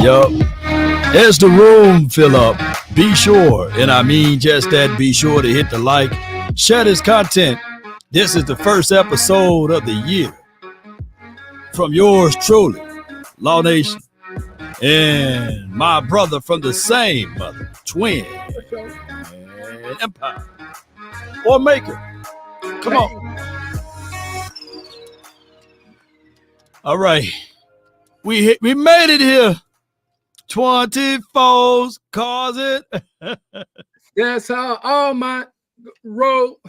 Yup. As the room fill up, be sure, and I mean just that, be sure to hit the like, share this content. This is the first episode of the year from yours truly, Law Nation, and my brother from the same mother, twin, and empire, or maker. Come on. All right. We made it here. 24s cause it. That's how all my roll.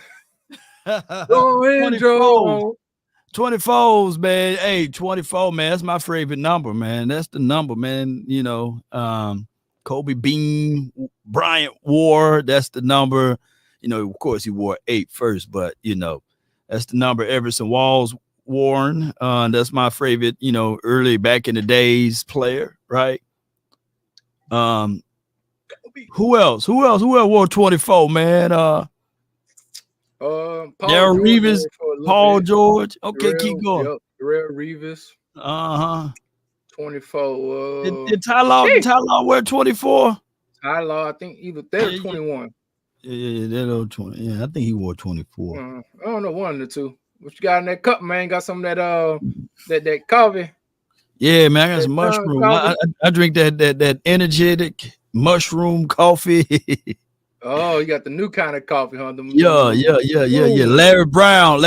24s, man. Hey, 24, man. That's my favorite number, man. That's the number, man. You know, Kobe Bean, Bryant wore. That's the number. You know, of course, he wore 8 first, but you know, that's the number Everson Walls worn. That's my favorite. You know, early back in the days player, right? Who else wore 24, man? Darryl Reeves, Paul George. Okay, keep going. Yep, Darrell Reeves. 24. Did Ty Law wear 24? Ty Law, I think either they're 21. Yeah, they're 20. Yeah, I think he wore 24. I don't know, one of the two. What you got in that cup, man? Got some of that coffee? Yeah, man, I got some mushroom. I drink that energetic mushroom coffee. Oh, you got the new kind of coffee, huh? Yeah. Larry Brown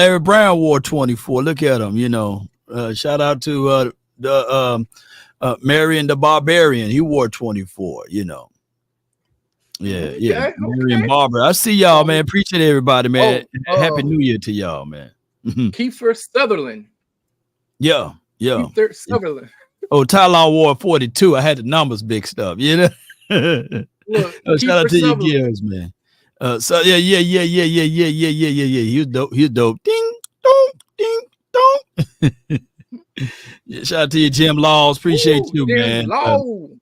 wore 24. Look at him, you know. Shout out to Marion the Barbarian. He wore 24, you know. Yeah. Marion Barber. I see y'all, man. Appreciate everybody, man. Happy New Year to y'all, man. Kiefer Sutherland. Yeah. Kiefer Sutherland. Oh, Ty Law wore 42. I had the numbers mixed up, you know. Look, shout out to you, Gears, man. So yeah. He was dope. Ding dong. Yeah, shout out to you, Jim Laws. Appreciate you, man.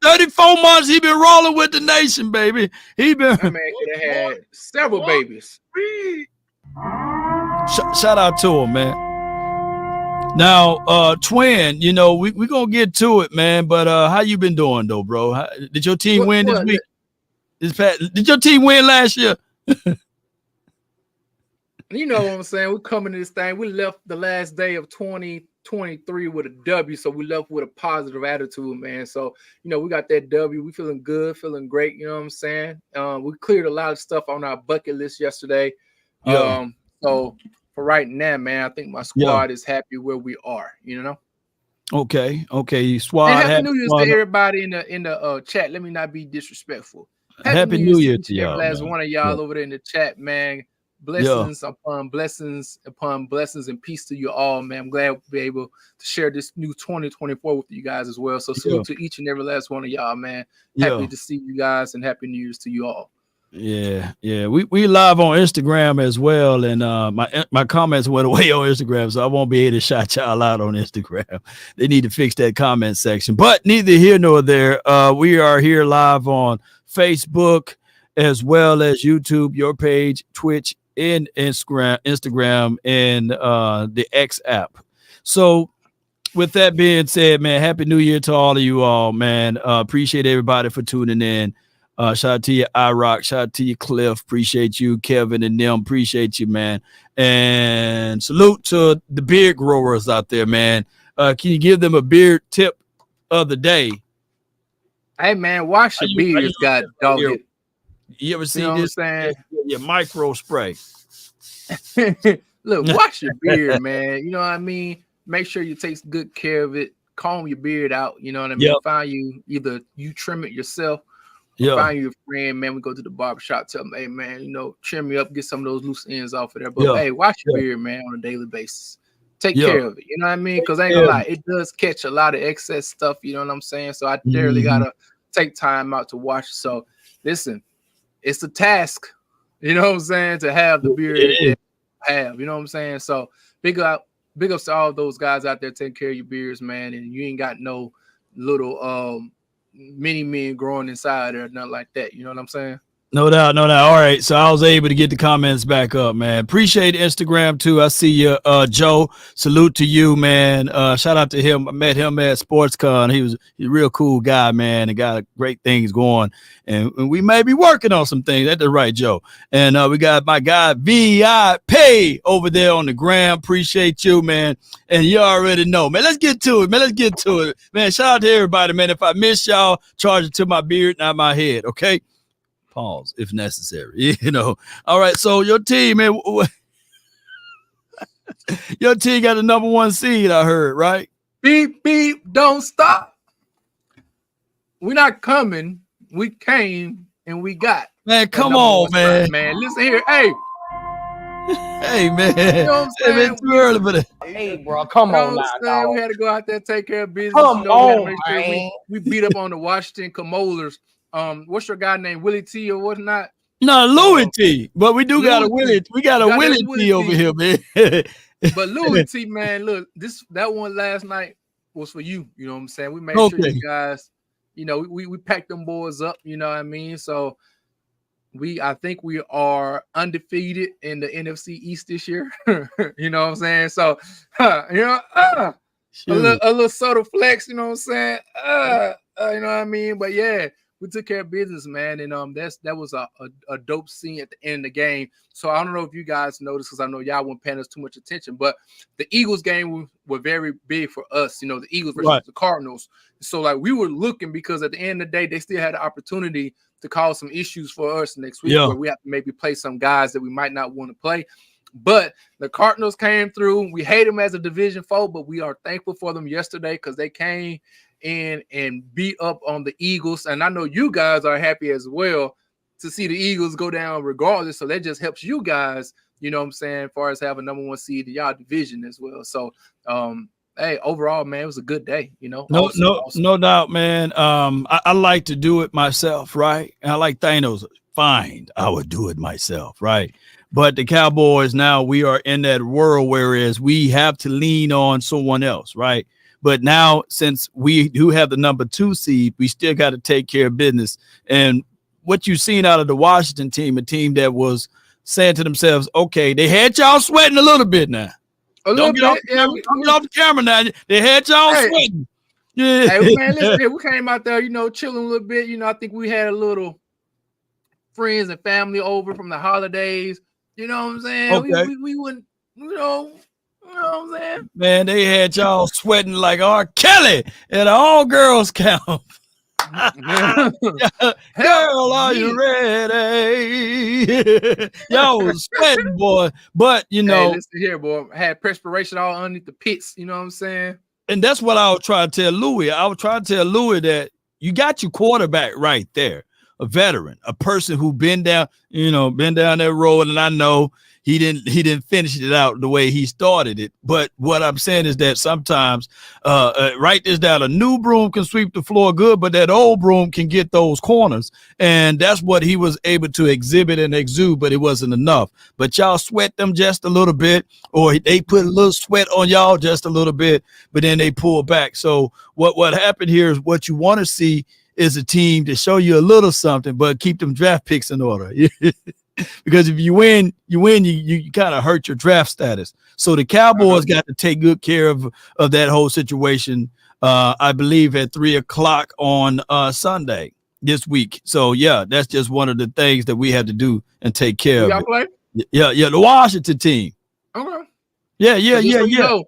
34 months he been rolling with the nation, baby. That man could have had several babies. Shout out to him, man. Now, twin, you know, we gonna get to it, man. But how you been doing though, bro? Did your team win this week? Did your team win last year? You know what I'm saying? We're coming to this thing. We left the last day of 2023 with a W, so we left with a positive attitude, man. So, you know, we got that W. We feeling good, feeling great. You know what I'm saying? We cleared a lot of stuff on our bucket list yesterday. Yeah. So for right now, man, I think my squad is happy where we are. You know. Okay. Squad. And happy New Year to everybody in the chat. Let me not be disrespectful. Happy New Year to y'all. Last one of y'all over there in the chat, man. Blessings upon blessings and peace to you all, man. I'm glad we'll be able to share this new 2024 with you guys as well. So salute to each and every last one of y'all, man. Happy to see you guys and happy New Year's to you all. Yeah. We live on Instagram as well, and my comments went away on Instagram, so I won't be able to shout y'all out on Instagram. They need to fix that comment section, but neither here nor there. We are here live on Facebook as well as YouTube, your page, Twitch, and Instagram, and the X app. So with that being said, man, happy New Year to all of you all, man. Appreciate everybody for tuning in. Shout out to you, iRock. Shout out to you, Cliff. Appreciate you, Kevin and them. Appreciate you, man. And salute to the beard growers out there, man. Can you give them a beard tip of the day? Hey, man, wash your beards, God dog it. You ever see this? Your micro spray. Look, wash your beard, man. You know what I mean? Make sure you take good care of it. Comb your beard out. You know what I mean? Find either you trim it yourself. Find you a friend, man. We go to the barbershop, tell them, hey, man, you know, trim me up, get some of those loose ends off of there. But hey, wash your beard, man, on a daily basis. Take care of it. You know what I mean? Because I ain't gonna lie, it does catch a lot of excess stuff. You know what I'm saying? So I definitely gotta take time out to wash it. So listen, it's a task. You know what I'm saying? To have the beard you know what I'm saying? So big ups to all those guys out there taking care of your beards, man. And you ain't got no little mini men growing inside or nothing like that. You know what I'm saying? No doubt, no doubt. All right, so I was able to get the comments back up, man. Appreciate Instagram too. I see you, Joe. Salute to you, man. Shout out to him. I met him at SportsCon. He's a real cool guy, man, and got great things going. And we may be working on some things. That's the right, Joe. And we got my guy VIP over there on the gram. Appreciate you, man. And you already know, man. Let's get to it, man. Let's get to it, man. Shout out to everybody, man. If I miss y'all, charge it to my beard, not my head. Okay. Pause if necessary, you know. All right, so your team, man, your team got the number 1 seed, I heard, right? Beep, beep, don't stop. We're not coming. We came and we got. Man, come on, man. Man, listen here. Hey. Hey, man. You know what I'm saying? It's too early for that. Hey, bro, come on now, dog. We had to go out there and take care of business. Come on, make sure we beat up on the Washington Camolers. What's your guy named Willie T or whatnot? No, Louis T. But we do got a Willie. We got a Willie T over here, man. But Louis T, man, look, that one last night was for you. You know what I'm saying? We made sure you guys, you know, we packed them boys up. You know what I mean? So I think we are undefeated in the NFC East this year. You know what I'm saying? So, you know, a little subtle flex. You know what I'm saying? You know what I mean? But yeah. We took care of business, man, and that was a dope scene at the end of the game. So I don't know if you guys noticed, because I know y'all weren't paying us too much attention, but the Eagles game were very big for us. You know, the Eagles versus the Cardinals. So like we were looking, because at the end of the day, they still had the opportunity to cause some issues for us next week, where we have to maybe play some guys that we might not want to play. But the Cardinals came through. We hate them as a division foe, but we are thankful for them yesterday, because they came in and beat up on the Eagles. And I know you guys are happy as well to see the Eagles go down regardless. So that just helps you guys, you know what I'm saying, as far as having number 1 seed in y'all division as well. So hey, overall, man, it was a good day, you know. No doubt, man. I like to do it myself, right? And I like Thanos. Fine, I would do it myself, right? But the Cowboys, now we are in that world whereas we have to lean on someone else, right? But now, since we do have the number 2 seed, we still got to take care of business. And what you've seen out of the Washington team, a team that was saying to themselves, okay, they had y'all sweating a little bit now. Don't get off the camera now. They had y'all sweating. Yeah. Hey, man, listen, we came out there, you know, chilling a little bit. You know, I think we had a little friends and family over from the holidays. You know what I'm saying? Okay. We wouldn't, you know what I'm saying? Man, they had y'all sweating like R. Kelly at an all-girls camp. Girl, are you ready? Y'all was sweating, boy. But, you know. Hey, listen here, boy. I had perspiration all underneath the pits. You know what I'm saying? And that's what I was trying to tell Louis. I was trying to tell Louis that you got your quarterback right there. A veteran, a person who been down that road. And I know he didn't finish it out the way he started it. But what I'm saying is that sometimes, write this down, a new broom can sweep the floor good, but that old broom can get those corners. And that's what he was able to exhibit and exude, but it wasn't enough. But y'all sweat them just a little bit, or they put a little sweat on y'all just a little bit, but then they pull back. So what happened here is what you want to see is a team to show you a little something, but keep them draft picks in order. Because if you win, you kind of hurt your draft status. So the Cowboys got to take good care of that whole situation, I believe, at 3:00 on Sunday this week. So, yeah, that's just one of the things that we have to do and take care of. Y'all play? Yeah, the Washington team. Okay. Yeah. Know,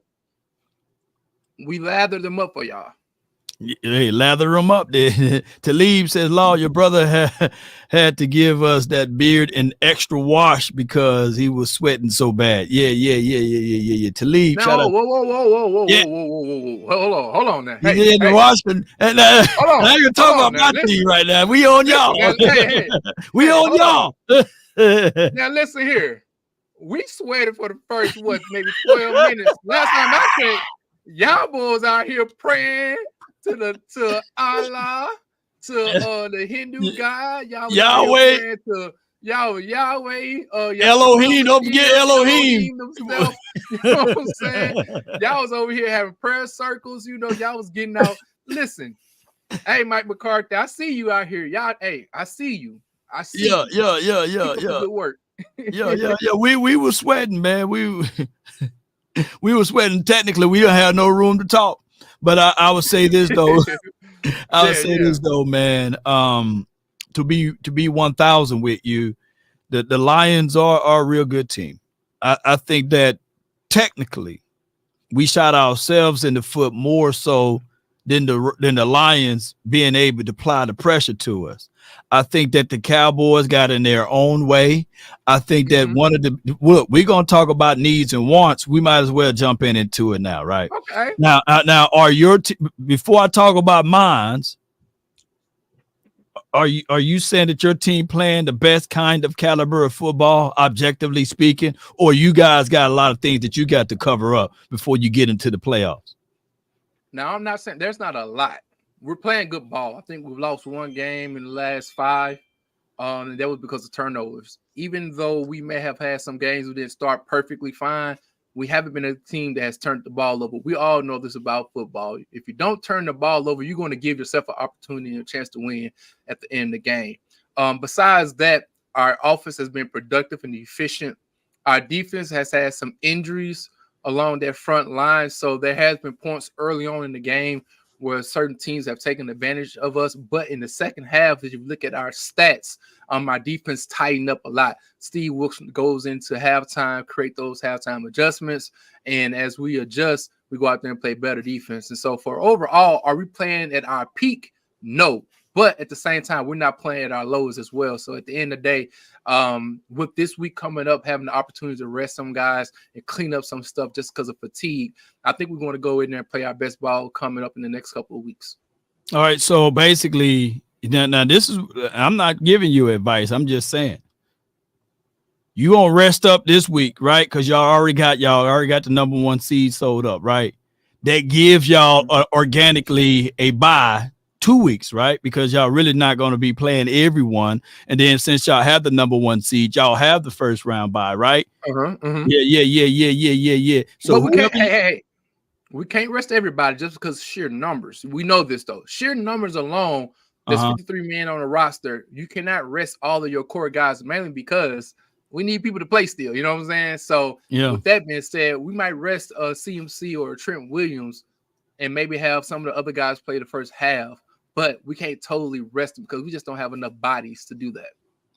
we lathered them up for y'all. Hey, lather them up there. Talib says, Law, your brother had to give us that beard an extra wash because he was sweating so bad. Yeah. Talib, no, whoa. Hold on now. Hey, Washington, and now you're talking about my team right now. We on y'all. Hey. We on y'all. Now listen here. We sweated for the first maybe 12 minutes. Last time I checked, y'all boys out here praying to Allah, to the Hindu God, Yahweh, to Yahweh, Elohim. Don't forget Elohim. You know what I'm saying? Y'all was over here having prayer circles. You know, y'all was getting out. Listen, hey, Mike McCarthy, I see you out here. Y'all, hey, I see you. I see. Keep up the good work. Yeah. We were sweating, man. We were sweating. Technically, we don't have no room to talk. But I would say this though. I would say this though, man. To be 1,000 with you, the Lions are a real good team. I think that technically we shot ourselves in the foot more so than the Lions being able to apply the pressure to us. I think that the Cowboys got in their own way. I think that one of the look, we're gonna talk about needs and wants. We might as well jump into it now, right? Okay. Now, are your before I talk about mines? Are you saying that your team playing the best kind of caliber of football, objectively speaking, or you guys got a lot of things that you got to cover up before you get into the playoffs? Now, I'm not saying there's not a lot. We're playing good ball. I think we've lost one game in the last 5. And that was because of turnovers. Even though we may have had some games we didn't start perfectly fine, we haven't been a team that has turned the ball over. We all know this about football. If you don't turn the ball over, you're going to give yourself an opportunity and a chance to win at the end of the game. Besides that, our offense has been productive and efficient. Our defense has had some injuries along their front line, so there has been points early on in the game where certain teams have taken advantage of us. But in the second half, as you look at our stats, our defense tightened up a lot. Steve Wilson goes into halftime, create those halftime adjustments. And as we adjust, we go out there and play better defense. And so for overall, are we playing at our peak? No. But at the same time, we're not playing at our lows as well. So at the end of the day, with this week coming up, having the opportunity to rest some guys and clean up some stuff just because of fatigue, I think we're going to go in there and play our best ball coming up in the next couple of weeks. All right. So basically, now this is, I'm not giving you advice. I'm just saying, you gonna rest up this week, right? Because y'all already got the number 1 seed sold up, right? That gives y'all organically a bye 2 weeks, right? Because y'all really not going to be playing everyone. And then since y'all have the number 1 seed, y'all have the first round bye, right? Yeah. So we can't, we can't rest everybody just because of sheer numbers. We know this though. Sheer numbers alone, there's 53 men on the roster. You cannot rest all of your core guys, mainly because we need people to play still. You know what I'm saying? So with that being said, we might rest CMC or Trent Williams and maybe have some of the other guys play the first half. But we can't totally rest them because we just don't have enough bodies to do that.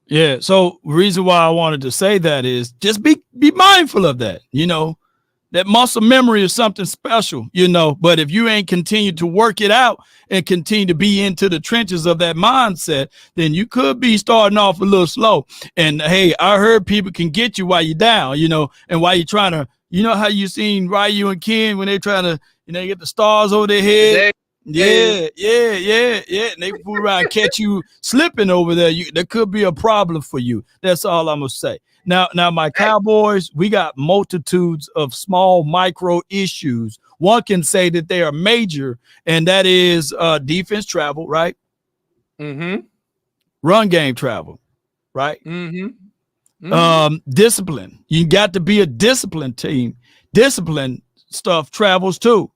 Yeah. So the reason why I wanted to say that is just be mindful of that. You know, that muscle memory is something special, you know, but if you ain't continue to work it out and continue to be into the trenches of that mindset, then you could be starting off a little slow. And hey, I heard people can get you while you're down, you know, and while you're trying to, you know, how you seen Ryu and Ken when they trying to, you know, get the stars over their head. Yeah. And they fool around and catch you slipping over there. There could be a problem for you. That's all I'm gonna say. Now, my Cowboys, we got multitudes of small micro issues. One can say that they are major, and that is defense travel, right? Run game travel, right? Discipline. You got to be a disciplined team. Discipline stuff travels too.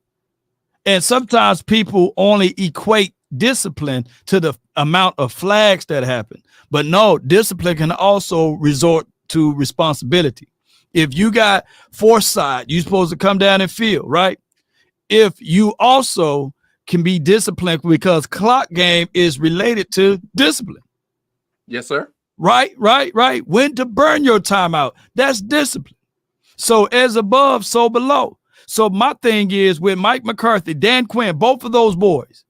And sometimes people only equate discipline to the amount of flags that happen. But no, discipline can also resort to responsibility. If you got foresight, you're supposed to come down and field, right? If you also can be disciplined because clock game is related to discipline. Yes, sir. Right. When to burn your timeout. That's discipline. So as above, so below. So my thing is with Mike McCarthy, Dan Quinn, both of those boys,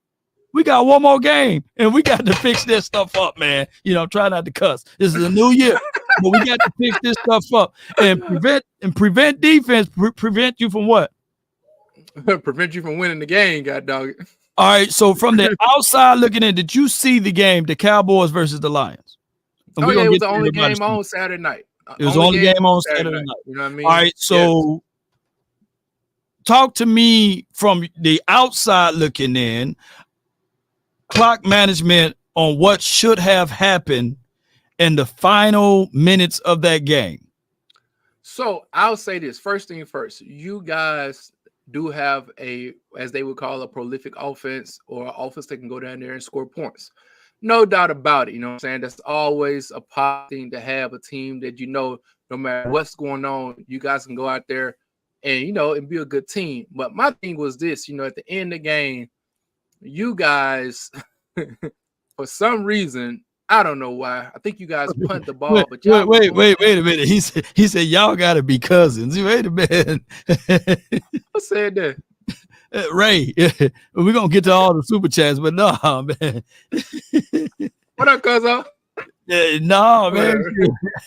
we got one more game and we got to fix this stuff up, man. You know, try not to cuss. This is a new year, but we got to fix this stuff up and prevent defense. Prevent you from what? Prevent you from winning the game, god dog. All right. So from the outside looking in, did you see the game, the Cowboys versus the Lions? It was the only game on Saturday night. It was the only game on Saturday night. You know what I mean? All right. So talk to me from the outside looking in, clock management on what should have happened in the final minutes of that game. So I'll say this, first thing first, you guys do have as they would call a prolific offense, or an offense that can go down there and score points. No doubt about it. You know what I'm saying? That's always a positive thing to have a team that no matter what's going on, you guys can go out there and and be a good team. But my thing was this, at the end of the game, you guys, for some reason, I don't know why. I think you guys punt the ball, but y'all wait a minute. He said y'all gotta be cousins. Wait a minute. Who said that? Ray, we're gonna get to all the super chats, but no, man. What up, cousin? No, man.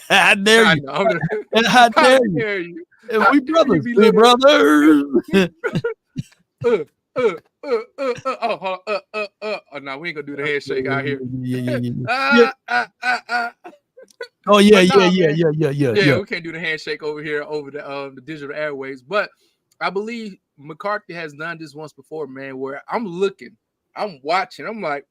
How dare you? How dare you? We brothers. We brothers. Oh no, we ain't gonna do the handshake out here. Oh yeah. We can't do the handshake over here over the digital airways, but I believe McCarthy has done this once before, man, where I'm watching, I'm like,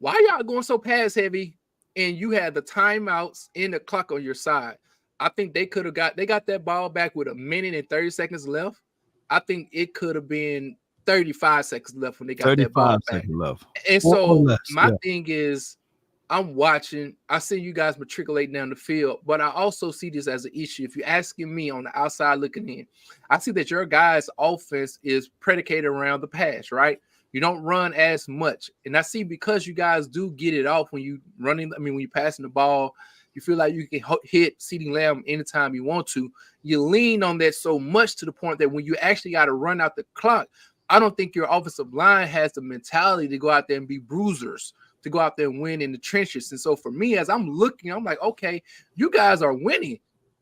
why y'all going so pass heavy? And you had the timeouts in the clock on your side. I think they got that ball back with 1 minute and 30 seconds left. I think it could have been 35 seconds left when they got that ball back. Left. And so my thing is, I'm watching, I see you guys matriculating down the field, but I also see this as an issue. If you're asking me on the outside looking in, I see that your guys' offense is predicated around the pass, right? You don't run as much. And I see because you guys do get it off when you running, when you're passing the ball, you feel like you can hit CeeDee Lamb anytime you want to. You lean on that so much to the point that when you actually got to run out the clock, I don't think your offensive line has the mentality to go out there and be bruisers, to go out there and win in the trenches. And so for me, as I'm looking, I'm like, okay, you guys are winning.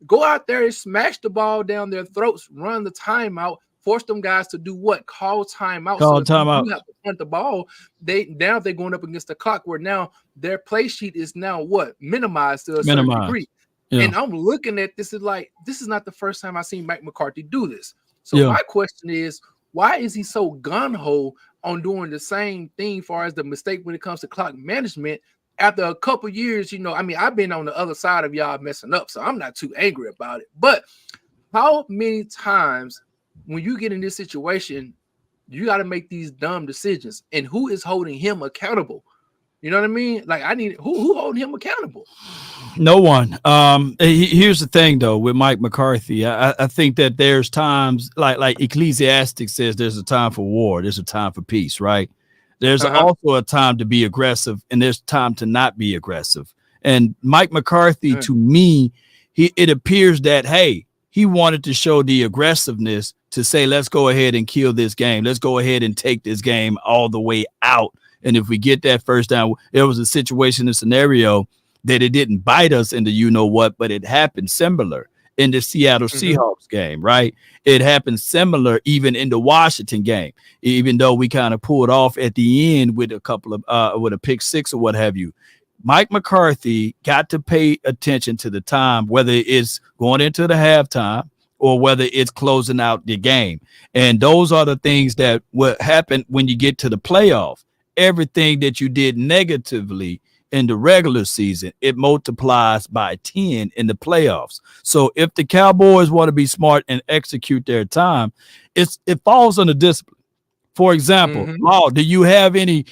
Go out there and smash the ball down their throats, run the timeout, force them guys to do what? Call timeout. Call timeout. You have to punt the ball. They're going up against the clock where now their play sheet is now what? Minimized to a certain degree. Yeah. And I'm looking at this is not the first time I've seen Mike McCarthy do this. So my question is, why is he so gun-ho on doing the same thing as far as the mistake when it comes to clock management after a couple years? I've been on the other side of y'all messing up, so I'm not too angry about it. But how many times when you get in this situation, you got to make these dumb decisions, and who is holding him accountable? You know what I mean? Like, I need who holding him accountable? No one. Here's the thing, though, with Mike McCarthy. I think that there's times like Ecclesiastes says there's a time for war, there's a time for peace, right? There's also a time to be aggressive, and there's time to not be aggressive. And Mike McCarthy, to me, it appears that, hey, he wanted to show the aggressiveness to say, let's go ahead and kill this game. Let's go ahead and take this game all the way out. And if we get that first down, there was a situation, a scenario that it didn't bite us into what, but it happened similar in the Seattle Seahawks game, right? It happened similar even in the Washington game, even though we kind of pulled off at the end with a couple of with a pick six or what have you. Mike McCarthy got to pay attention to the time, whether it's going into the halftime or whether it's closing out the game. And those are the things that will happen when you get to the playoff. Everything that you did negatively in the regular season, it multiplies by 10 in the playoffs. So if the Cowboys want to be smart and execute their time, it falls under discipline. For example, Law, do you have any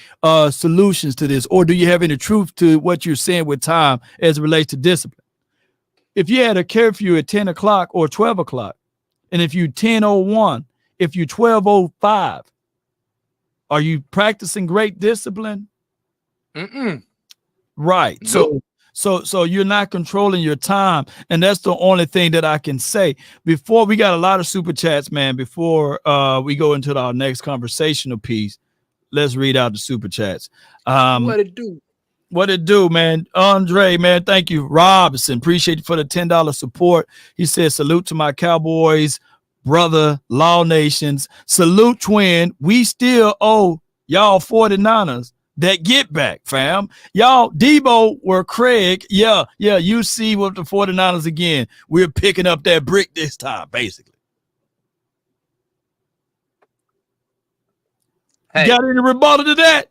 solutions to this, or do you have any truth to what you're saying with time as it relates to discipline? If you had a curfew at 10 o'clock or 12 o'clock, and if you 10:01, if you 12:05, are you practicing great discipline? Right. Nope. So you're not controlling your time. And that's the only thing that I can say. Before we got a lot of super chats, man, before we go into our next conversational piece, let's read out the super chats. What it do? What it do, man? Andre, man, thank you. Robinson, appreciate you for the $10 support. He says, salute to my Cowboys, brother, Law Nations. Salute, twin. We still owe y'all 49ers that get back, fam. Y'all, Debo or Craig, yeah, you see with the 49ers again. We're picking up that brick this time, basically. Hey, got any rebuttal to that?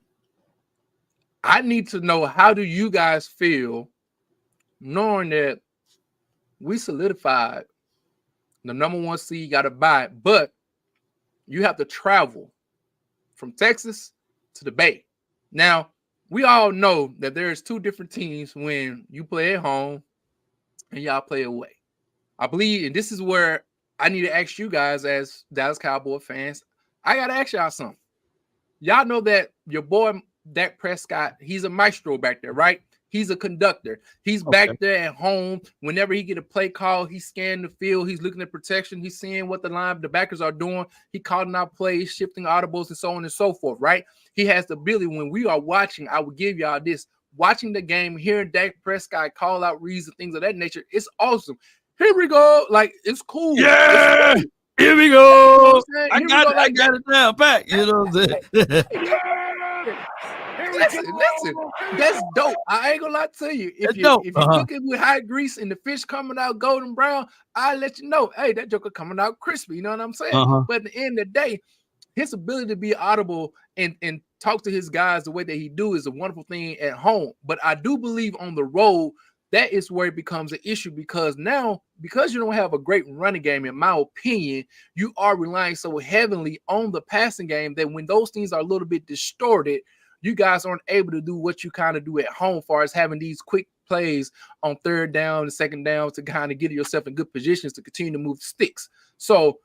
I need to know, how do you guys feel knowing that we solidified the number 1 seed, got to buy it, but you have to travel from Texas to the Bay. Now, we all know that there's two different teams when you play at home and y'all play away. I believe, and this is where I need to ask you guys as Dallas Cowboy fans. I got to ask y'all something. Y'all know that your boy Dak Prescott, he's a maestro back there, right? He's a conductor. He's back there at home. Whenever he get a play call, he's scanning the field. He's looking at protection. He's seeing what the backers are doing. He calling out plays, shifting audibles, and so on and so forth, right? He has the ability. When we are watching, I will give y'all this. Watching the game, hearing Dak Prescott call out reads and things of that nature, it's awesome. Here we go. Like, it's cool. Yeah. It's cool. Here we go. I got it down back. You know what I'm saying? Listen, that's dope. I ain't gonna lie to you. If you cook it with hot grease and the fish coming out golden brown, I'll let you know, hey, that joker coming out crispy. You know what I'm saying? But at the end of the day, his ability to be audible and talk to his guys the way that he do is a wonderful thing at home. But I do believe on the road, that is where it becomes an issue, because now, because you don't have a great running game, in my opinion, you are relying so heavily on the passing game that when those things are a little bit distorted, you guys aren't able to do what you kind of do at home, as far as having these quick plays on third down and second down to kind of get yourself in good positions to continue to move sticks. So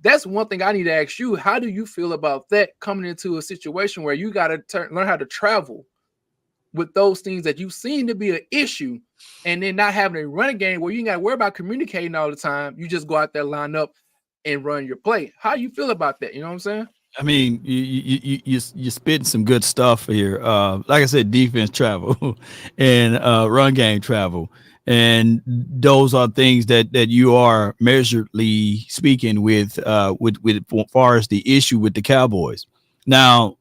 that's one thing I need to ask you. How do you feel about that, coming into a situation where you got to learn how to travel with those things that you seem to be an issue, and then not having a running game where you ain't got to worry about communicating all the time? You just go out there, line up, and run your play. How you feel about that? You know what I'm saying? I mean, you're spitting some good stuff here. Like I said, defense travel and run game travel, and those are things that you are measuredly speaking with as far as the issue with the Cowboys. Now,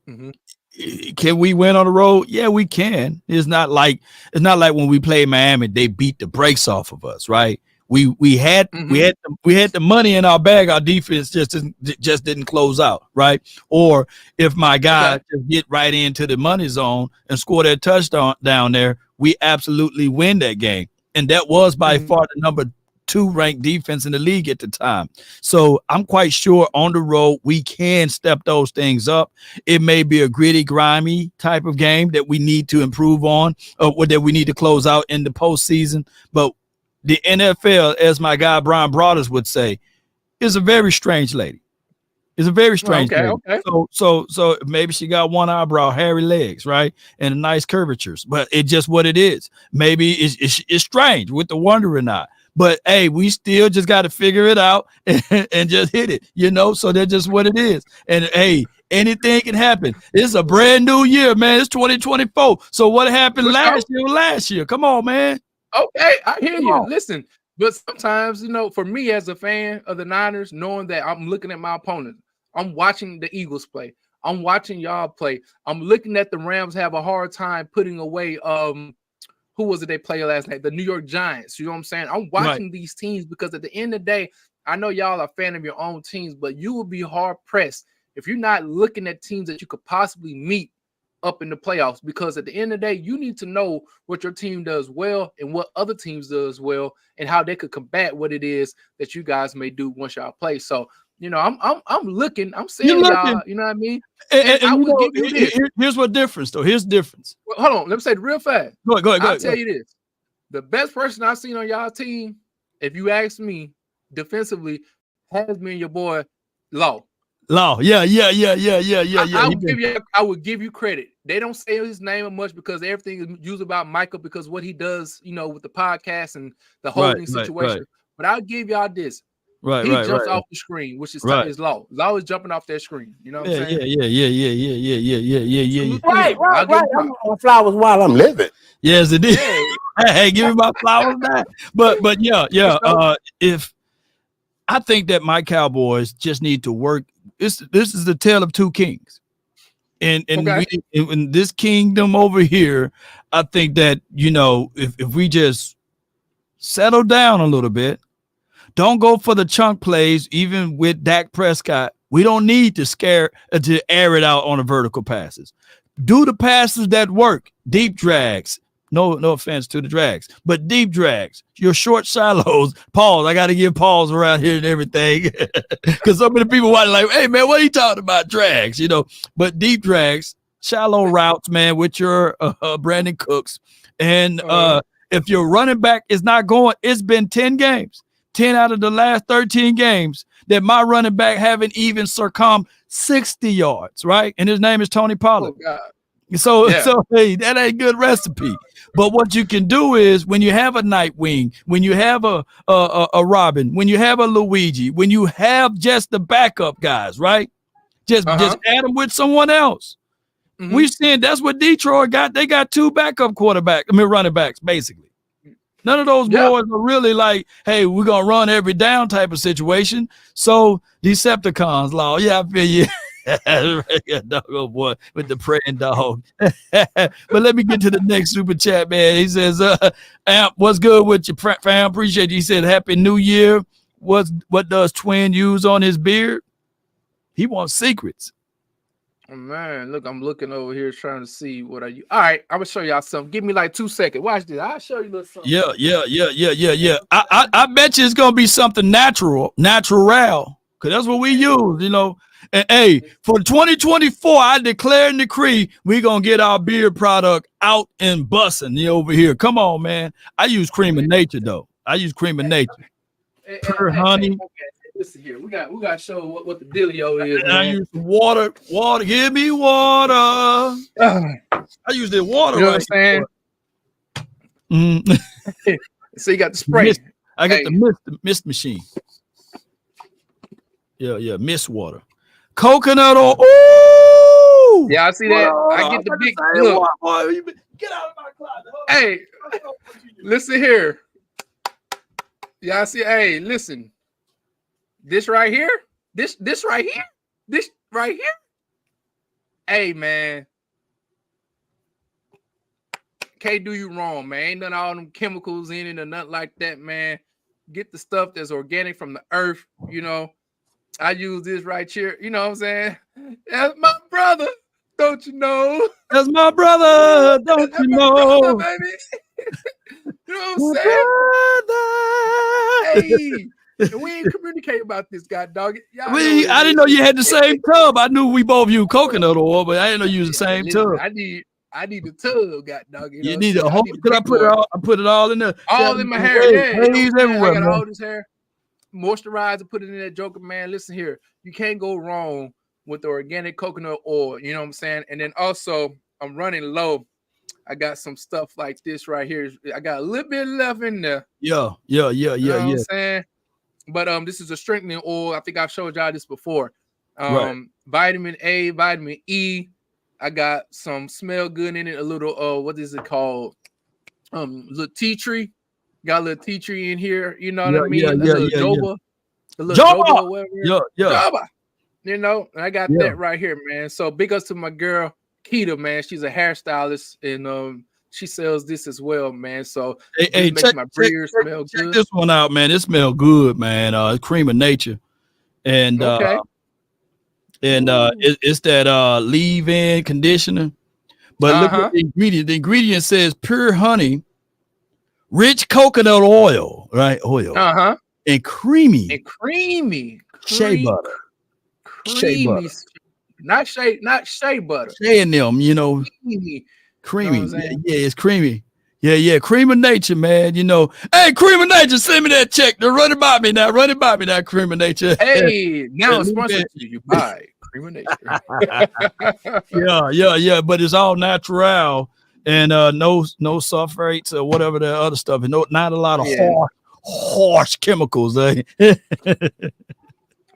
can we win on the road? Yeah, we can. It's not like when we played Miami, they beat the brakes off of us, right? We had the money in our bag. Our defense just didn't close out, right? Or if my guy just get right into the money zone and score that touchdown down there, we absolutely win that game. And that was by far the number 2 ranked defense in the league at the time. So I'm quite sure on the road we can step those things up. It may be a gritty, grimy type of game that we need to improve on, or that we need to close out in the postseason. But the NFL, as my guy Brian Broaders would say, is a very strange lady. It's a very strange lady. Okay. So maybe she got one eyebrow, hairy legs, right, and nice curvatures. But it's just what it is. Maybe it's strange with the wonder or not. But hey, we still just got to figure it out and just hit it, you know. So that's just what it is. And hey, anything can happen. It's a brand new year, man. It's 2024. So what happened last year? Come on, man. Okay, I hear you. Listen, but sometimes, you know, for me as a fan of the Niners, knowing that I'm looking at my opponent, I'm watching the Eagles play, I'm watching y'all play, I'm looking at the Rams have a hard time putting away who was it they played last night? The New York Giants. You know what I'm saying? I'm watching these teams because at the end of the day, I know y'all are a fan of your own teams, but you will be hard pressed if you're not looking at teams that you could possibly meet up in the playoffs, because at the end of the day, you need to know what your team does well and what other teams does well and how they could combat what it is that you guys may do once y'all play. So, you know, I'm looking, I'm seeing y'all, you know what I mean? And I will give you this. Here's what difference, though. Here's the difference. Well, hold on, let me say it real fast. Go ahead. I'll tell you this. The best person I've seen on y'all team, if you ask me, defensively, has been your boy Law. Yeah. I would give you credit. They don't say his name much because everything is usually about Michael, because what he does, you know, with the podcast and the holding situation. Right. But I'll give y'all this. He jumps off the screen, which is Law. Law is jumping off that screen. You know what I'm saying? Yeah. Right. I'm on flowers while I'm living. Yes, it is. Hey, give me my flowers back. But yeah. If I think that my Cowboys just need to work. This is the tale of two kings. And in this kingdom over here, I think that, you know, if we just settle down a little bit, don't go for the chunk plays, even with Dak Prescott. We don't need to air it out on the vertical passes. Do the passes that work, deep drags. No offense to the drags, but deep drags, your short shallows. Pause. I got to give pause around here and everything, because so many people want like, hey man, what are you talking about drags? You know, but deep drags, shallow routes, man, with your Brandon Cooks. And if your running back is not going, it's been 10 games, 10 out of the last 13 games that my running back haven't even circumvented 60 yards, right? And his name is Tony Pollard. Oh, God. So hey, that ain't good recipe. But what you can do is when you have a Nightwing, when you have a Robin, when you have a Luigi, when you have just the backup guys, right? Just add them with someone else. We've seen that's what Detroit got. They got 2 backup running backs, basically. None of those boys are really like, hey, we're gonna run every down type of situation. So Decepticons law, I feel you. Doggo boy with the praying dog. But let me get to the next super chat, man. He says, Amp, what's good with you, fam? Appreciate you. He said, Happy New Year. What does Twin use on his beard? He wants secrets. Oh, man, look, I'm looking over here trying to see what are you. All right, I'm gonna show y'all something. Give me like 2 seconds. Watch this. I'll show you a little something. Yeah. I bet you it's gonna be something natural, because that's what we use, And hey, for 2024, I declare and decree we're gonna get our beard product out and busting over here. Come on, man. I use Cream of Nature though. I use Cream of Nature. Pure honey. Okay. Listen here. We got to show what the dealio is. And I use water. Give me water. I use the water. You know what I'm saying? So you got the spray. I got the mist machine. Yeah, mist water. Coconut oil. Ooh! Yeah, I see that. I get the big look. Get out of my closet. Hey, listen here. Yeah, I see. Hey, listen. This right here. This right here. This right here. Hey, man. Can't do you wrong, man. Ain't none of all them chemicals in it or nothing like that, man. Get the stuff that's organic from the earth, I use this right here. You know what I'm saying? That's my brother. Don't you know? That's my brother. Don't you know? Brother, baby. You know what I'm saying? Hey. And we ain't communicate about this guy, dog. I didn't know you had the same tub. I knew we both use coconut oil, but I didn't know you use the same tub. I need the tub, god dog. You need a whole. Could I put it all in there? All in my hair. Yeah, everywhere. I got all this hair. Moisturizer, put it in that joker, man. Listen here, you can't go wrong with the organic coconut oil. You know what I'm saying? And then also, I'm running low. I got some stuff like this right here. I got a little bit left in there. Yeah. You know what I'm saying? But this is a strengthening oil. I think I've showed y'all this before. Vitamin A, vitamin E. I got some smell good in it. A little what is it called? Little tea tree. Got a little tea tree in here. You know what I mean? Joba. The little Joba or whatever. Joba. And I got that right here, man. So big ups to my girl Keita, man. She's a hairstylist and she sells this as well, man. So hey, makes my beard smell good. Check this one out, man. It smells good, man. Cream of Nature, and it's that leave-in conditioner. But look at the ingredient. The ingredient says pure honey, rich coconut oil, right? Oil, and creamy shea butter. Shea butter. Not shea butter. Shea in them, creamy. It's creamy. Yeah. Cream of Nature, man. Hey, Cream of Nature, send me that check. They're running by me now. Cream of Nature. Hey, now it's sponsored to you by Cream of Nature. Yeah. But it's all natural and no sulfates or whatever the other stuff. And not a lot of harsh chemicals.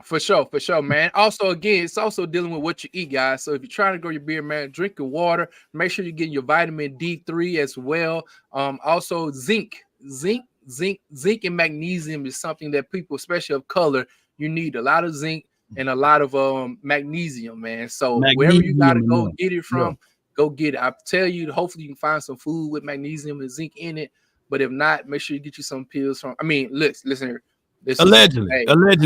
For sure, man. Also, again, it's also dealing with what you eat, guys. So if you're trying to grow your beard, man, drink your water. Make sure you're getting your vitamin D3 as well. Also, zinc and magnesium is something that people, especially of color, you need a lot of zinc and a lot of magnesium, man. So wherever you gotta go get it from, go get it. I tell you, hopefully you can find some food with magnesium and zinc in it. But if not, make sure you get you some pills from. Listen here. Allegedly. I forgot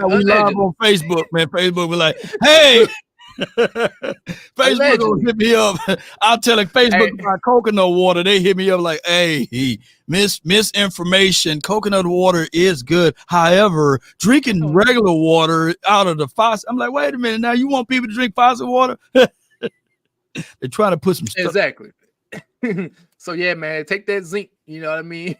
we live on Facebook, man. Facebook was like, hey, Facebook gonna hit me up. I'll tell it Facebook about coconut water. They hit me up like, hey, misinformation. Coconut water is good. However, drinking regular water out of the faucet. I'm like, wait a minute. Now you want people to drink faucet water? They're trying to put some stuff. Exactly. So yeah, man, take that zinc. You know what I mean?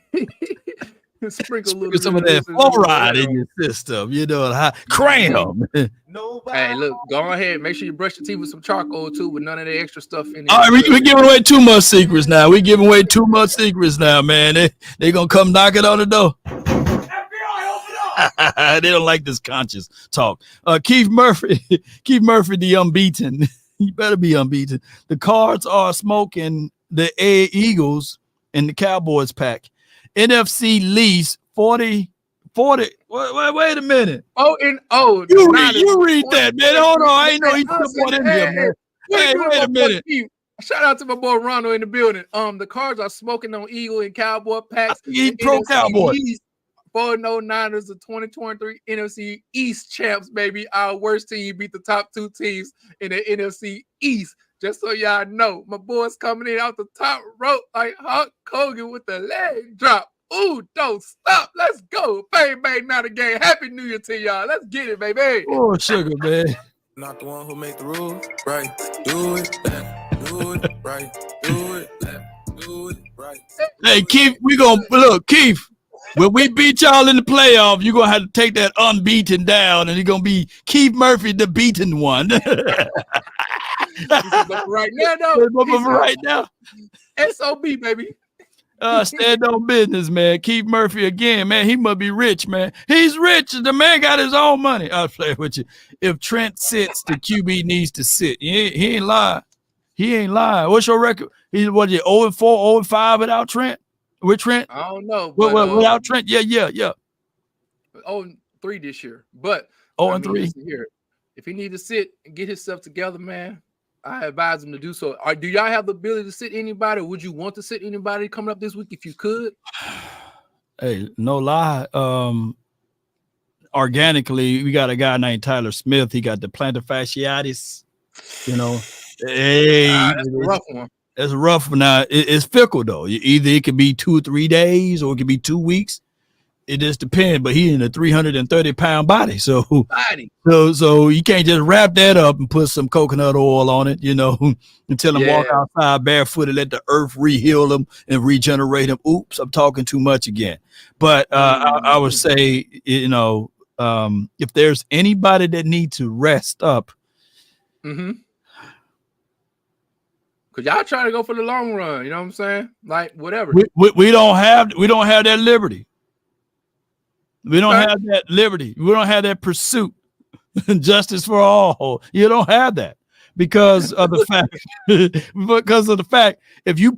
Sprinkle some of that fluoride in your system. You know how cram. Hey, look, go ahead. Make sure you brush your teeth with some charcoal too, with none of the extra stuff in it. All right, we're giving away too much secrets now. We're giving away too much secrets now, man. They gonna come knocking on the door. They don't like this conscious talk. Keith Murphy, the unbeaten. You better be unbeaten. The Cards are smoking the Eagles and the Cowboys pack. NFC lease 40. Wait a minute. You read that, man. Hold on. I ain't know he put one in here, man. Hey, wait a minute. Shout out to my boy Rondo in the building. The Cards are smoking on Eagle and Cowboy packs. He pro Cowboy. 409ers, the 2023 NFC East champs, baby. Our worst team beat the top two teams in the NFC East. Just so y'all know, my boy's coming in out the top rope like Hulk Hogan with the leg drop. Ooh, don't stop. Let's go. Bang, bang, not a game. Happy New Year to y'all. Let's get it, baby. Oh, sugar, man. Not the one who make the rules, right? Do it, do it, right? Do it, do it, right? Hey, Keith, Keith. When we beat y'all in the playoff, you're going to have to take that unbeaten down, and you're going to be Keith Murphy, the beaten one. Right now, though. Right now. SOB, baby. Stand on business, man. Keith Murphy again, man. He must be rich, man. He's rich. The man got his own money. I'll play with you. If Trent sits, the QB needs to sit. He ain't lying. He ain't lying. What's your record? He's 0-4, 0-5 without Trent? With Trent? I don't know. But, without Trent? Yeah. 0-3 this year. But 0-3. If he need to sit and get himself together, man, I advise him to do so. Do y'all have the ability to sit anybody? Or would you want to sit anybody coming up this week if you could? Hey, no lie. Organically, we got a guy named Tyler Smith. He got the plantar fasciitis. You know, hey, that's a rough one. That's rough. Now it's fickle though. Either it could be 2 or 3 days, or it could be 2 weeks. It just depends. But he's in a 330-pound body, so you can't just wrap that up and put some coconut oil on it, you know, and tell him walk outside barefoot and let the earth reheal him and regenerate him. Oops, I'm talking too much again. But I would say, you know, if there's anybody that needs to rest up. Cause y'all trying to go for the long run, you know what I'm saying? Like whatever. We don't have that liberty. We don't have that liberty. We don't have that pursuit. Justice for all. You don't have that because of the fact. If you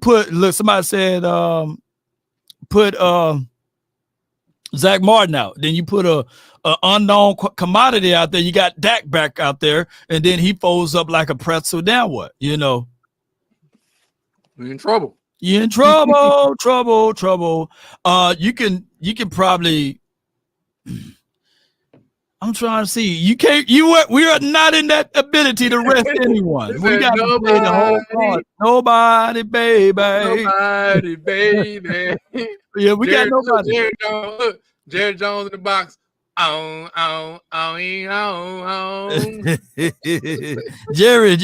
somebody said put Zach Martin out, then you put a unknown commodity out there. You got Dak back out there, and then he folds up like a pretzel. Now what? You know. You're in trouble. You're in trouble, trouble. You can probably. I'm trying to see. You can't. We are not in that ability to rest anyone. We got to play the whole part. Nobody, baby. Nobody, baby. Yeah, we got nobody. Jerry Jones in the box. Jerry.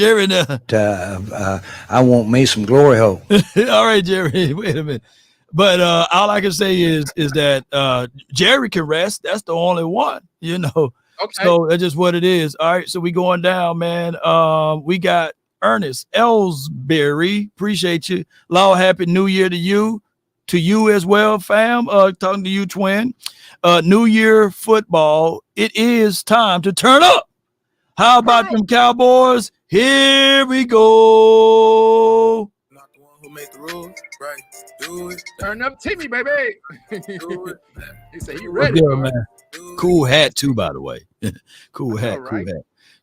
I want me some glory hole. All right, Jerry. Wait a minute. But all I can say is that Jerry can rest. That's the only one, you know. Okay. So that's just what it is. All right. So we going down, man. We got Ernest Ellsbury. Appreciate you. Law, happy New Year to you. To you as well, fam. Talking to you, twin. New Year football. It is time to turn up. How about them Cowboys? Here we go. Not the one who made the rules, right? Do it. Turn up Timmy, baby. Do it. He said he ready, man. Cool hat too, by the way. Cool hat.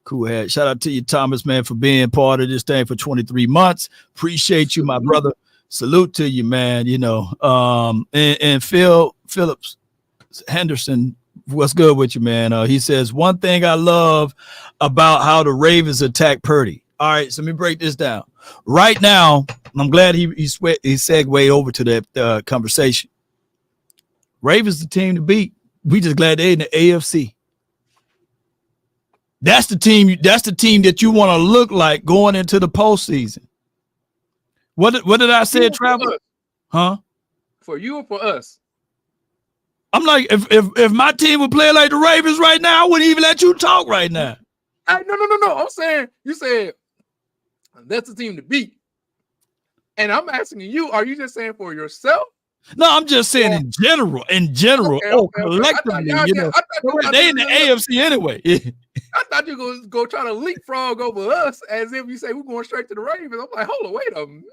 Cool hat. Shout out to you, Thomas, man, for being part of this thing for 23 months. Appreciate you, my brother. Salute to you, man. You know, and Phil Phillips Henderson What's good with you, man? He says, one thing I love about how the Ravens attack Purdy. All right, so let me break this down. Right now, I'm glad he segued over to that conversation. Ravens the team to beat. We just glad they're in the AFC. That's the team. That's the team that you want to look like going into the postseason. What did I say, Travel? Huh? For you or for us? I'm like, if my team would play like the Ravens right now, I wouldn't even let you talk right now. No. I'm saying, you said that's the team to beat. And I'm asking you, are you just saying for yourself? No, I'm just saying in general. Collectively, you know, they in the AFC anyway. I thought you were going to go try to leapfrog over us as if you say we're going straight to the Ravens. I'm like, hold on, wait a minute.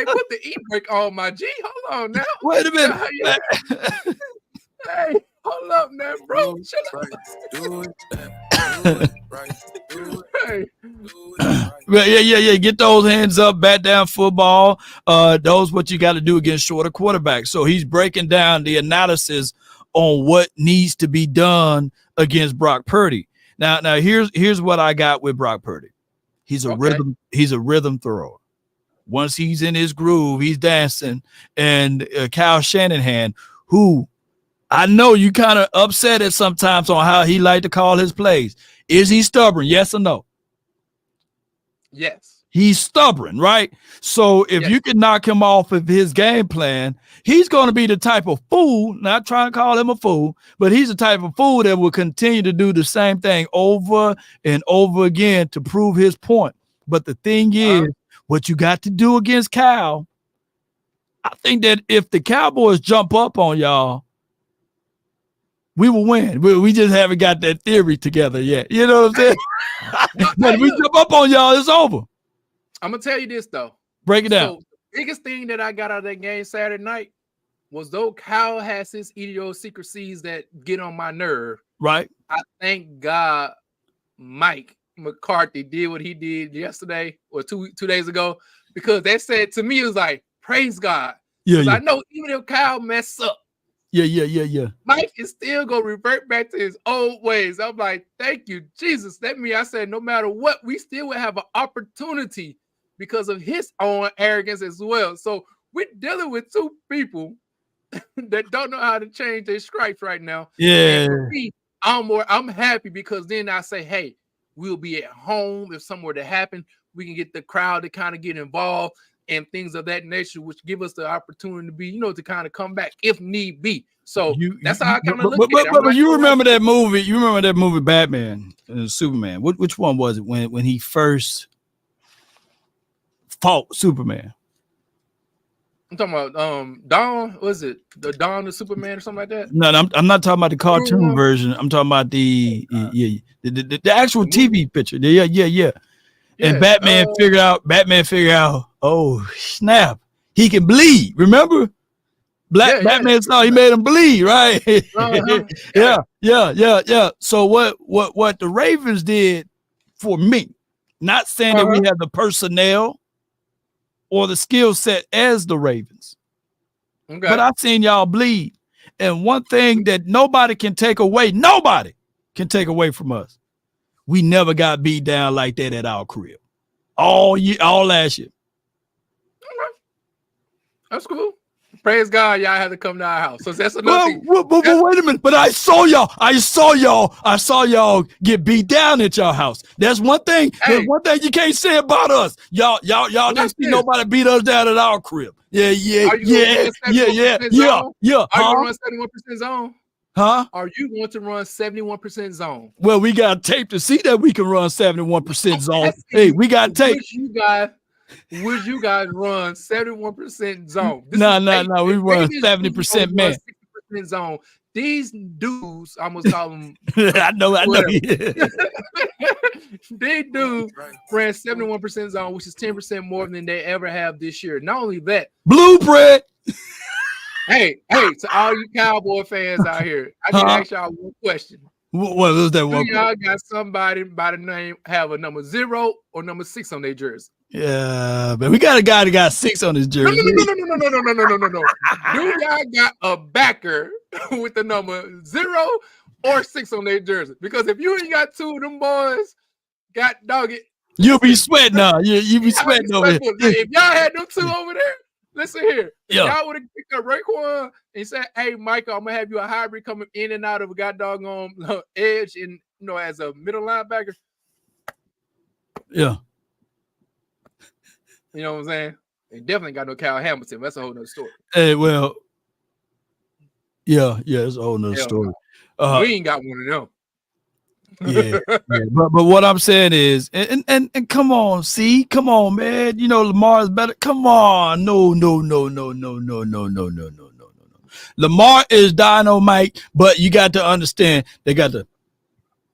Put the e-brake on, my G. Hold on now. Wait a minute. Hey, hold up now, bro. Shut up. Do it right. Hey. Yeah. Get those hands up, bat down football. Those what you got to do against shorter quarterbacks. So he's breaking down the analysis on what needs to be done against Brock Purdy. Now here's what I got with Brock Purdy. He's a rhythm thrower. Once he's in his groove, he's dancing. And Kyle Shanahan, who I know you kind of upset at sometimes on how he like to call his plays. Is he stubborn? Yes or no? Yes. He's stubborn, right? So if you can knock him off of his game plan, he's going to be the type of fool, not trying to call him a fool, but he's the type of fool that will continue to do the same thing over and over again to prove his point. But the thing is, what you got to do against Cal, I think that if the Cowboys jump up on y'all, we will win. We just haven't got that theory together yet. You know what I'm saying? But if we jump up on y'all, it's over. I'm going to tell you this, though. Break it down. So, the biggest thing that I got out of that game Saturday night was though Kyle has his idiosyncrasies that get on my nerve. Right. I thank God Mike McCarthy did what he did yesterday or two days ago, because that said to me, it was like, praise God. Yeah. I know even if Kyle mess up, Yeah. Mike is still gonna revert back to his old ways. I'm like, thank you, Jesus. That means I said, no matter what, we still will have an opportunity because of his own arrogance as well. So we're dealing with two people that don't know how to change their stripes right now. Yeah. And for me, I'm happy because then I say, hey, we'll be at home if something were to happen. We can get the crowd to kind of get involved and things of that nature, which give us the opportunity to be, to kind of come back if need be. So that's how I kind of look at it. But you remember that movie? You remember that movie, Batman and Superman? Which one was it when he first fought Superman? I'm talking about Dawn. Was it the Dawn of Superman or something like that? No, I'm not talking about the cartoon version. I'm talking about the actual TV picture. Yeah. And Batman figured out, oh snap, he can bleed. Remember? Batman saw he made him bleed, right? Yeah. So what the Ravens did for me, not saying that we have the personnel or the skill set as the Ravens, but I've seen y'all bleed. And one thing that nobody can take away from us, we never got beat down like that at our crib. All last year. Okay. That's cool. Praise God, y'all had to come to our house. So that's another thing. But wait a minute. But I saw y'all get beat down at your house. That's one thing. Hey. There's one thing you can't say about us. Y'all didn't see nobody beat us down at our crib. Yeah. Are you run 71% zone? Huh? Are you going to run 71% zone? Well, we got tape to see that we can run 71% zone. Hey, we got tape. Would you guys run 71% zone? No. We run 70% man. 60% zone. These dudes, I'm gonna call them. I know. Yeah. These dudes ran 71% zone, which is 10% more than they ever have this year. Not only that, blueprint. Hey, to all you Cowboy fans out here, I need to ask y'all one question. What was that one? Y'all got somebody by the name have a number 0 or number 6 on their jersey? Yeah, but we got a guy that got 6 on his jersey. No. Do y'all got a backer with the number 0 or 6 on their jersey? Because if you ain't got 2 of them boys, got dog it. You'll be sweating now. You be sweating over here. If y'all had them 2 over there, listen here. If Yeah. y'all would have picked up Raekwon and said, "Hey, Michael, I'm gonna have you a hybrid coming in and out of a goddamn edge and as a middle linebacker." Yeah. You know what I'm saying? They definitely got no Kyle Hamilton. That's a whole nother story. Hey, well, yeah, it's a whole nother story. We ain't got one of them. Yeah. But what I'm saying is, and come on, man. Lamar is better. Come on, no. Lamar is dynamite, but you got to understand they got the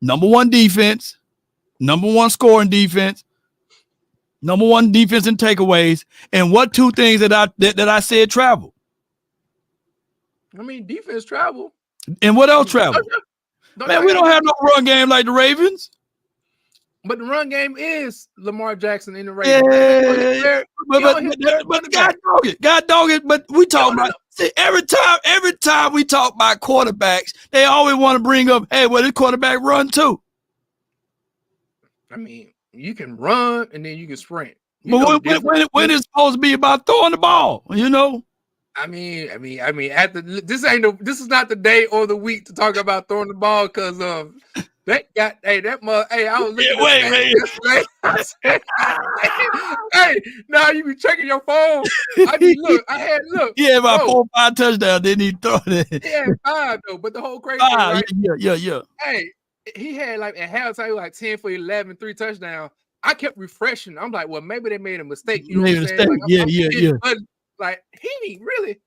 number 1 defense, number 1 scoring defense, number 1 defense in takeaways, and what 2 things that I said travel. I mean, defense travel. And what else travel? Man, we don't have no run game like the Ravens. But the run game is Lamar Jackson in the Ravens. Yeah, but God dog it. But we talk about every time we talk about quarterbacks, they always want to bring up, hey, well, this quarterback run too. I mean, you can run and then you can sprint. But when it's supposed to be about throwing the ball, I mean, this is not the day or the week to talk about throwing the ball because I was looking at hey, now you be checking your phone. Look. Yeah, about 4 or 5 touchdowns, then he throw it. Yeah, 5 though, but the whole crazy thing, right? Yeah. Hey, he had like at halftime like 10 for 11, 3 touchdowns. I kept refreshing. I'm like, well, maybe they made a mistake. You know what I'm saying? Yeah. Like, he really,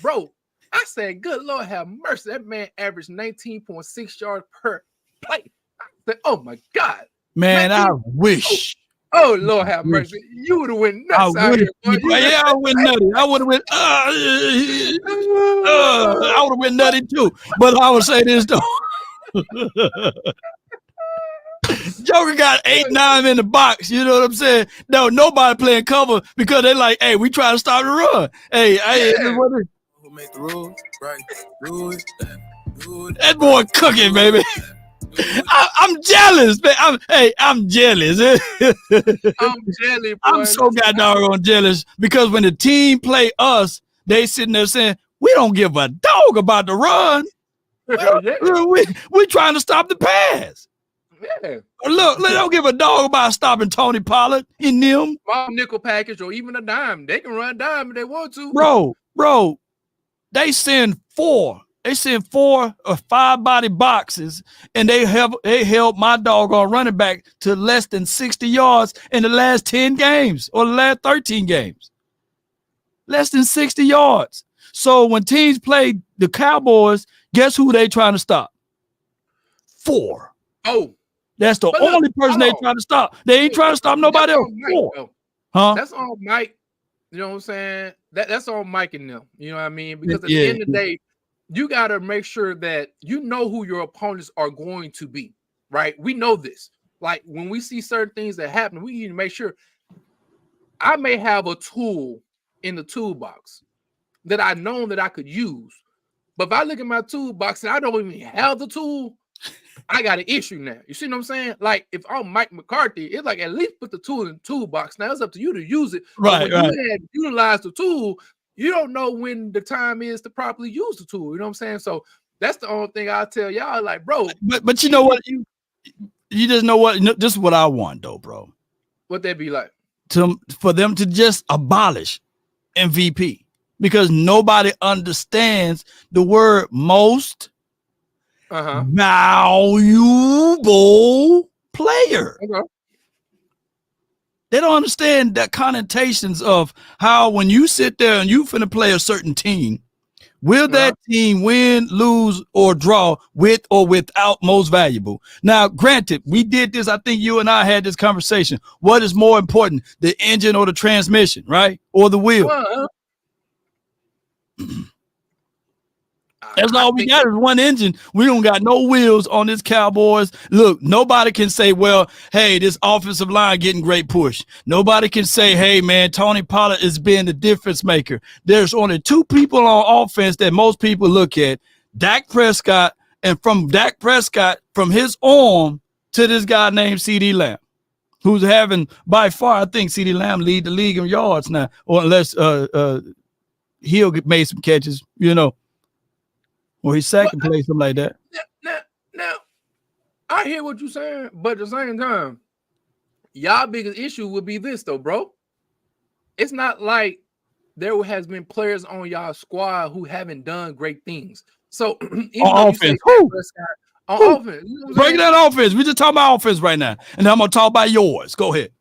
bro. I said, good Lord have mercy. That man averaged 19.6 yards per play. I said, oh my God. Man, I wish. Oh Lord have mercy. You would have went nuts out here. Yeah, I went nutty. I would have went, I would have went nutty too. But I would say this though. Joker got 8-9 in the box. You know what I'm saying? No, nobody playing cover because they like, hey, we try to stop the run. Hey, Who make the rules? Right. Do it. That boy cooking, baby. I'm jealous, man. I'm jealous. I'm jelly, boy. I'm so goddamn jealous because when the team play us, they sitting there saying, we don't give a dog about the run. We're trying to stop the pass. Yeah. Look, they don't give a dog about stopping Tony Pollard in them. Small nickel package or even a dime. They can run a dime if they want to. Bro, they send 4 or 5 body boxes, and they held my dog on running back to less than 60 yards in the last 10 games or the last 13 games. Less than 60 yards. So when teams play the Cowboys, guess who they trying to stop? 4. Oh. That's the only person they trying to stop. They ain't trying to stop nobody else. Mike, huh? That's on Mike. You know what I'm saying? That's on Mike and them. You know what I mean? Because at the end of the day, you got to make sure that you know who your opponents are going to be, right? We know this. Like when we see certain things that happen, we need to make sure. I may have a tool in the toolbox that I know that I could use. But if I look at my toolbox and I don't even have the tool, I got an issue now. You see what I'm saying? Like if I'm Mike McCarthy, it's like at least put the tool in the toolbox. Now it's up to you to use it. Right. You had utilized the tool, you don't know when the time is to properly use the tool. You know what I'm saying? So that's the only thing I'll tell y'all. Like, bro. But you know what? You just know what? This is what I want, though, bro. What that be like? For them to just abolish MVP because nobody understands the word most valuable player. Okay. They don't understand the connotations of how when you sit there and you finna play a certain team, will that team win, lose, or draw with or without most valuable? Now, granted, we did this. I think you and I had this conversation. What is more important, the engine or the transmission, right? Or the wheel? That's all we got is one engine. We don't got no wheels on this Cowboys. Look, nobody can say, well, hey, this offensive line getting great push. Nobody can say, hey, man, Tony Pollard is being the difference maker. There's only two people on offense that most people look at, Dak Prescott, and from Dak Prescott, from his arm to this guy named CeeDee Lamb, who's having, by far, I think CeeDee Lamb lead the league in yards now, or unless Hill made some catches, or he's second place, something like that. Now, I hear what you're saying, but at the same time, y'all biggest issue would be this, though, bro. It's not like there has been players on y'all squad who haven't done great things. So, on offense, offense, break that offense. We just talking about offense right now, and I'm gonna talk about yours. Go ahead.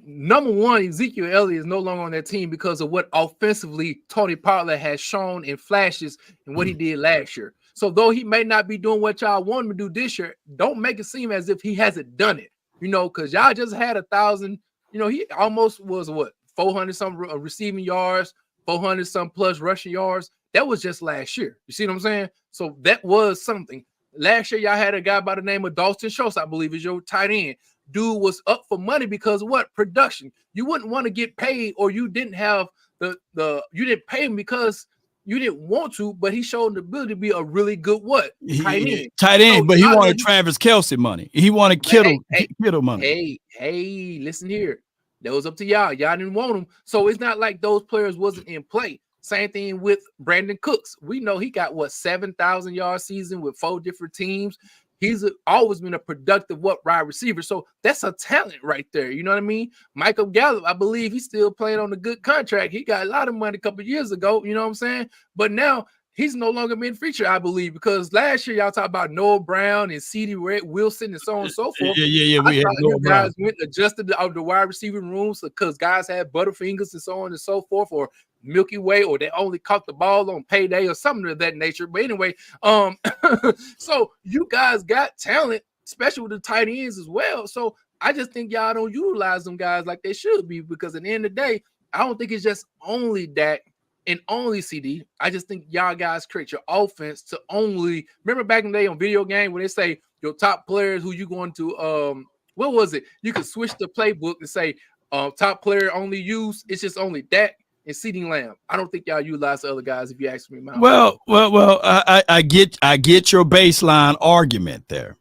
Number one, Ezekiel Elliott is no longer on that team because of what offensively Tony Pollard has shown in flashes and what he did last year. So though he may not be doing what y'all want him to do this year, don't make it seem as if he hasn't done it, because y'all just had 1,000, he almost was 400 some receiving yards, 400 some plus rushing yards. That was just last year. You see what I'm saying? So that was something. Last year, y'all had a guy by the name of Dalton Schultz, I believe, is your tight end. Dude was up for money because what? Production. You wouldn't want to get paid, or you didn't have you didn't pay him because you didn't want to, but he showed the ability to be a really good tight end. Tight end, so, but he wanted Travis Kelce money. He wanted Kittle money. Hey, listen here. That was up to y'all. Y'all didn't want him. So it's not like those players wasn't in play. Same thing with Brandon Cooks. We know he got 7,000 yard season with 4 different teams. He's always been a productive wide receiver. So that's a talent right there. You know what I mean? Michael Gallup, I believe he's still playing on a good contract. He got a lot of money a couple of years ago. You know what I'm saying? But now he's no longer been featured, I believe, because last year y'all talked about Noah Brown and C.D. Wilson and so on and so forth. Yeah. We had you guys went and adjusted the wide receiving rooms because guys had butterfingers and so on and so forth, or Milky Way, or they only caught the ball on payday or something of that nature. But anyway, so you guys got talent, especially with the tight ends as well. So I just think y'all don't utilize them guys like they should be, because at the end of the day, I don't think it's just only Dak and only CD. I just think y'all guys create your offense to only, remember back in the day on video game when they say your top players who you going to what was it? You could switch the playbook and say top player only use, it's just only Dak and CeeDee Lamb. I don't think y'all utilize the other guys, if you ask me. Well, I get your baseline argument there.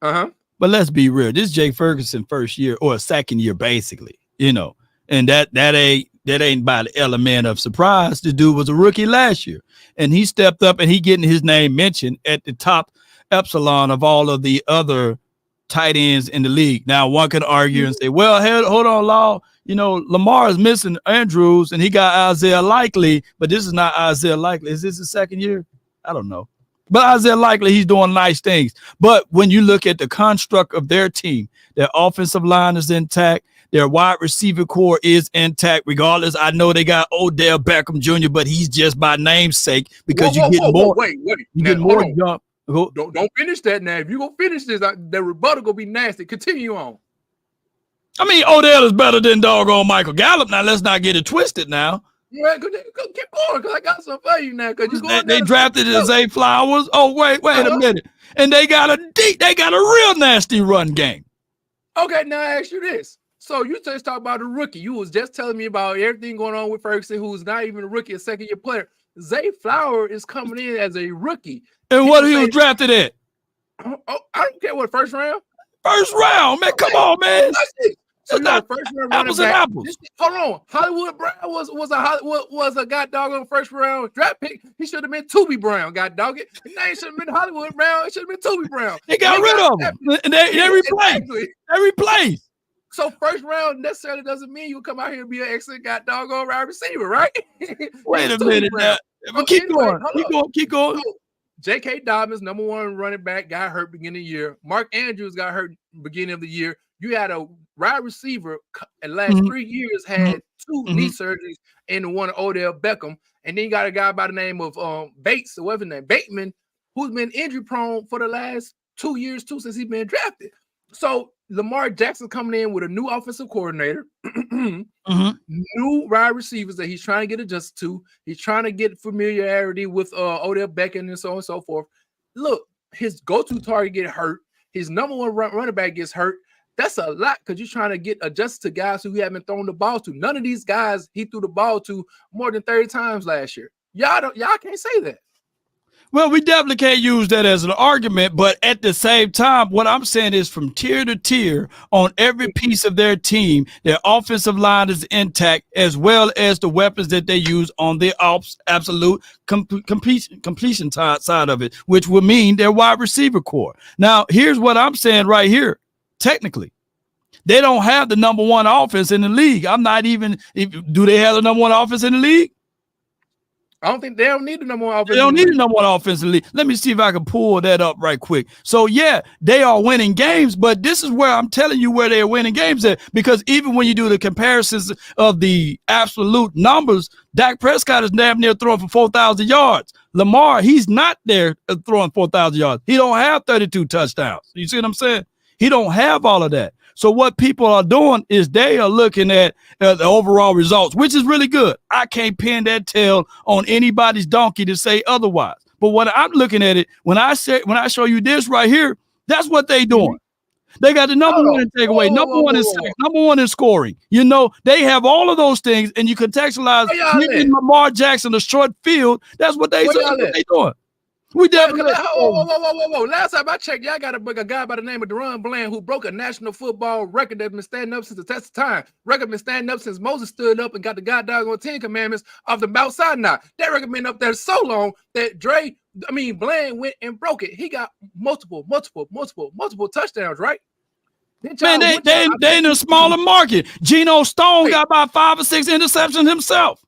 But let's be real. This is Jake Ferguson first year or second year, basically, and that ain't by the element of surprise. The dude was a rookie last year, and he stepped up and he getting his name mentioned at the top epsilon of all of the other tight ends in the league. Now, one could argue and say, well, hold on, Law. Lamar is missing Andrews and he got Isaiah Likely, but this is not Isaiah Likely. Is this his second year? I don't know. But Isaiah Likely, he's doing nice things. But when you look at the construct of their team, their offensive line is intact. Their wide receiver core is intact, regardless. I know they got Odell Beckham Jr., but he's just by namesake because you get more. Wait. You get more jump. Don't finish that now. If you're going to finish this, the rebuttal going to be nasty. Continue on. I mean, Odell is better than doggone Michael Gallup. Now, let's not get it twisted now. Yeah, keep going, because I got something for you now. They drafted Zay Flowers. Oh, wait a minute. And they got a real nasty run game. Okay, now I ask you this. So you just talk about a rookie. You was just telling me about everything going on with Ferguson, who's not even a rookie, a second-year player. Zay Flower is coming in as a rookie. And what he was drafted at? I don't care what, first round? First round, man. Come on, man. So not first round apples and apples. Hold on. Hollywood Brown was a god dog on first round draft pick. He should have been Tubi Brown, god dog it. His name should have been Hollywood Brown. It should have been Tubi Brown. They got rid of him. And they replaced. They replaced. So first round necessarily doesn't mean you come out here and be an excellent god doggone wide receiver, right? Wait a minute now. Keep going. Keep going. So, J.K. Dobbins, number 1 running back, got hurt beginning of the year. Mark Andrews got hurt beginning of the year. You had a wide receiver in the last 3 years had 2 knee surgeries and one Odell Beckham. And then you got a guy by the name of Bates, or whatever his name, Bateman, who's been injury prone for the last 2 years too, since he's been drafted. So Lamar Jackson coming in with a new offensive coordinator, new wide receivers that he's trying to get adjusted to. He's trying to get familiarity with Odell Beckham and so on and so forth. Look, his go-to target get hurt. His number one running back gets hurt. That's a lot because you're trying to get adjusted to guys who he haven't thrown the ball to. None of these guys he threw the ball to more than 30 times last year. Y'all can't say that. Well, we definitely can't use that as an argument, but at the same time, what I'm saying is from tier to tier on every piece of their team, their offensive line is intact, as well as the weapons that they use on the absolute completion side of it, which would mean their wide receiver core. Now, here's what I'm saying right here. Technically, they don't have the number one offense in the league. Do they have the number one offense in the league? I don't think they don't need the number one offense. They don't need the number one offensive league. Let me see if I can pull that up right quick. So, yeah, they are winning games, but this is where I'm telling you where they're winning games at, because even when you do the comparisons of the absolute numbers, Dak Prescott is damn near throwing for 4,000 yards. Lamar, he's not there throwing 4,000 yards. He don't have 32 touchdowns. You see what I'm saying? He don't have all of that. So what people are doing is they are looking at the overall results, which is really good. I can't pin that tail on anybody's donkey to say otherwise. But what I'm looking at it, when I show you this right here, that's what they doing. They got the number one in takeaway, number one in sacks, number one in scoring. You know, they have all of those things, and you contextualize giving Lamar Jackson a short field. That's what they doing. We definitely. Whoa. Last time I checked, y'all got a guy by the name of Deron Bland who broke a national football record that's been standing up since the test of time. Record been standing up since Moses stood up and got the goddamn 10 commandments off the Mount Sinai. That record been up there so long that Bland went and broke it. He got multiple touchdowns, right? Man, they in a smaller market. Geno Stone got about 5 or 6 interceptions himself.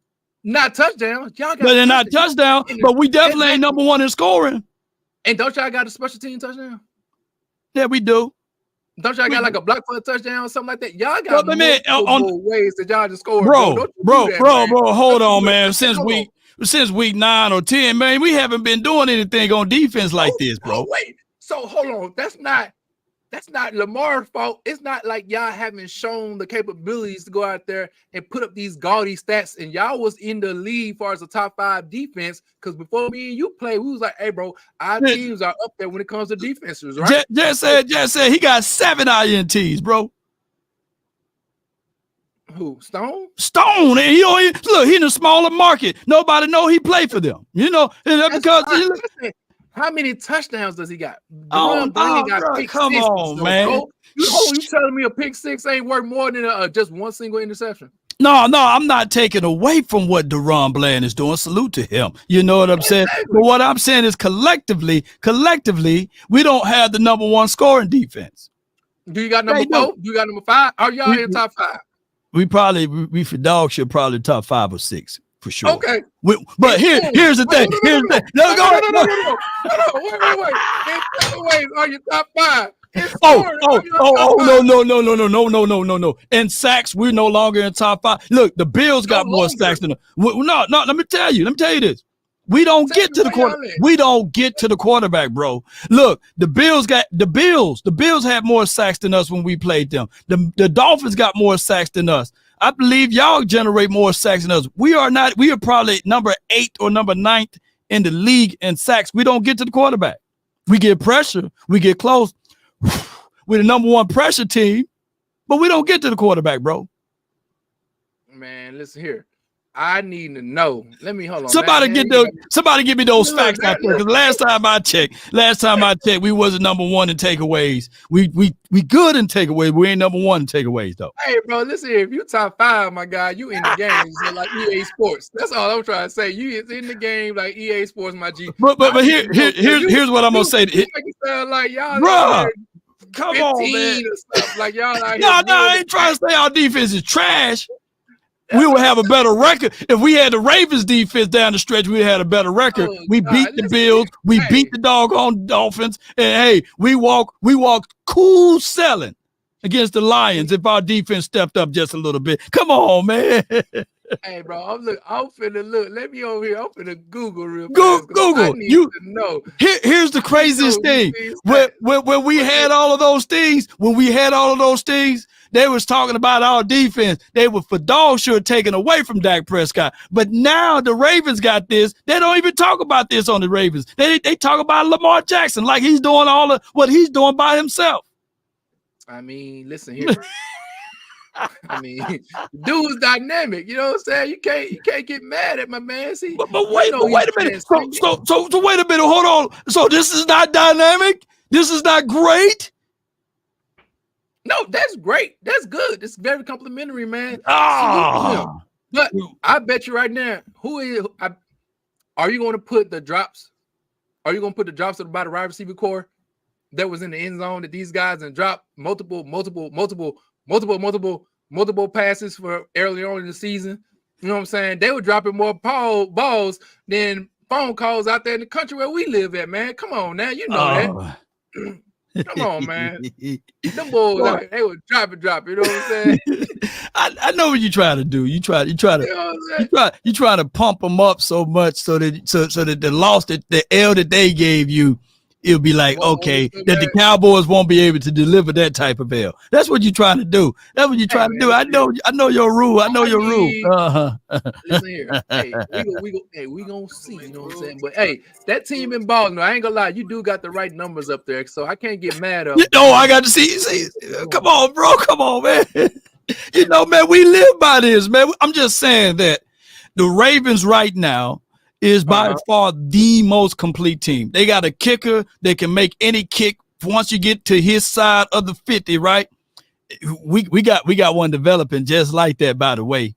Not touchdowns. Y'all got but they're not touchdowns, but we definitely ain't number one in scoring. And don't y'all got a special team touchdown? Yeah, we do. Don't y'all got like a block for a touchdown or something like that? Y'all got multiple ways that y'all just score. Bro, hold on, man. Since week 9 or 10, man, we haven't been doing anything on defense like this, bro. Wait, so hold on. That's not Lamar's fault. It's not like y'all haven't shown the capabilities to go out there and put up these gaudy stats. And y'all was in the league as far as a top 5 defense. Because before me and you played, we was like, hey, bro, our teams are up there when it comes to defenses, right? Just said he got 7 INTs, bro. Who? Stone? Stone. And look, he in a smaller market. Nobody know he played for them. You know, because how many touchdowns does he got? Come on, man. You telling me a pick six ain't worth more than just one single interception? No, I'm not taking away from what Deron Bland is doing. Salute to him. You know what I'm saying? But what I'm saying is collectively, we don't have the number one scoring defense. Do you got number 4? Do you got number 5? Are y'all in top 5? We for dog should probably top 5 or 6. For sure. Okay. But here's the thing. No. Wait. Are you top 5? No. In sacks, we're no longer in top 5. Look, the Bills got more sacks than us. No. Let me tell you this. We don't get to the quarterback. We don't get to the quarterback, bro. Look, the Bills had more sacks than us when we played them. The Dolphins got more sacks than us. I believe y'all generate more sacks than us. We are probably number 8 or number 9th in the league in sacks. We don't get to the quarterback. We get pressure. We get close. We're the number 1 pressure team, but we don't get to the quarterback, bro. Man, listen here. I need to know. Let me hold on. Somebody give me those facts out there. Because last time I checked, we wasn't number 1 in takeaways. We good in takeaways. We ain't number 1 in takeaways though. Hey, bro, listen here. If you top 5, my guy, you in the game. So like EA Sports. That's all I'm trying to say. You is in the game like EA Sports, my G. But here's what I'm gonna say. You make it sound like y'all. Bruh, come on, man. Like y'all out here. No, I ain't trying to say our defense is trash. We would have a better record if we had the Ravens defense down the stretch. We had a better record. We beat the Bills. We beat the doggone Dolphins. And hey, we walk cool selling against the Lions if our defense stepped up just a little bit. Come on, man. Hey, bro, I'm finna look. Let me over here. I'm finna Google real fast. Google. I need to know. Here's the craziest thing. When we had all of those things, they was talking about our defense. They were for dog sure taken away from Dak Prescott. But now the Ravens got this. They don't even talk about this on the Ravens. They talk about Lamar Jackson like he's doing all of what he's doing by himself. I mean, listen here. I mean, dude's dynamic. You know what I'm saying? You can't get mad at my man. See, but wait a minute. So wait a minute. Hold on. So this is not dynamic. This is not great. No, that's great. That's good. It's very complimentary, man. But I bet you right now, are you going to put the drops? Are you going to put the drops at the bottom wide receiver core that was in the end zone that these guys and drop multiple passes for early on in the season? You know what I'm saying? They were dropping more balls than phone calls out there in the country where we live at, man. Come on now, you know that. Come on, man. Them boys, they would drop it. You know what I'm saying? I know what you try to do. You try to pump them up so much so that the loss that the L that they gave you, it'll be like, okay, that the Cowboys won't be able to deliver that type of L. That's what you're trying to do. That's what you're trying to do. I know your rule. Listen here. We gonna see. You know what I'm saying? But hey, that team in Baltimore, I ain't gonna lie, you do got the right numbers up there, so I can't get mad at them. I got to see. Come on, bro. Come on, man. You know, man, we live by this, man. I'm just saying that the Ravens right now is by far the most complete team. They got a kicker that can make any kick once you get to his side of the 50, right? We got one developing just like that, by the way.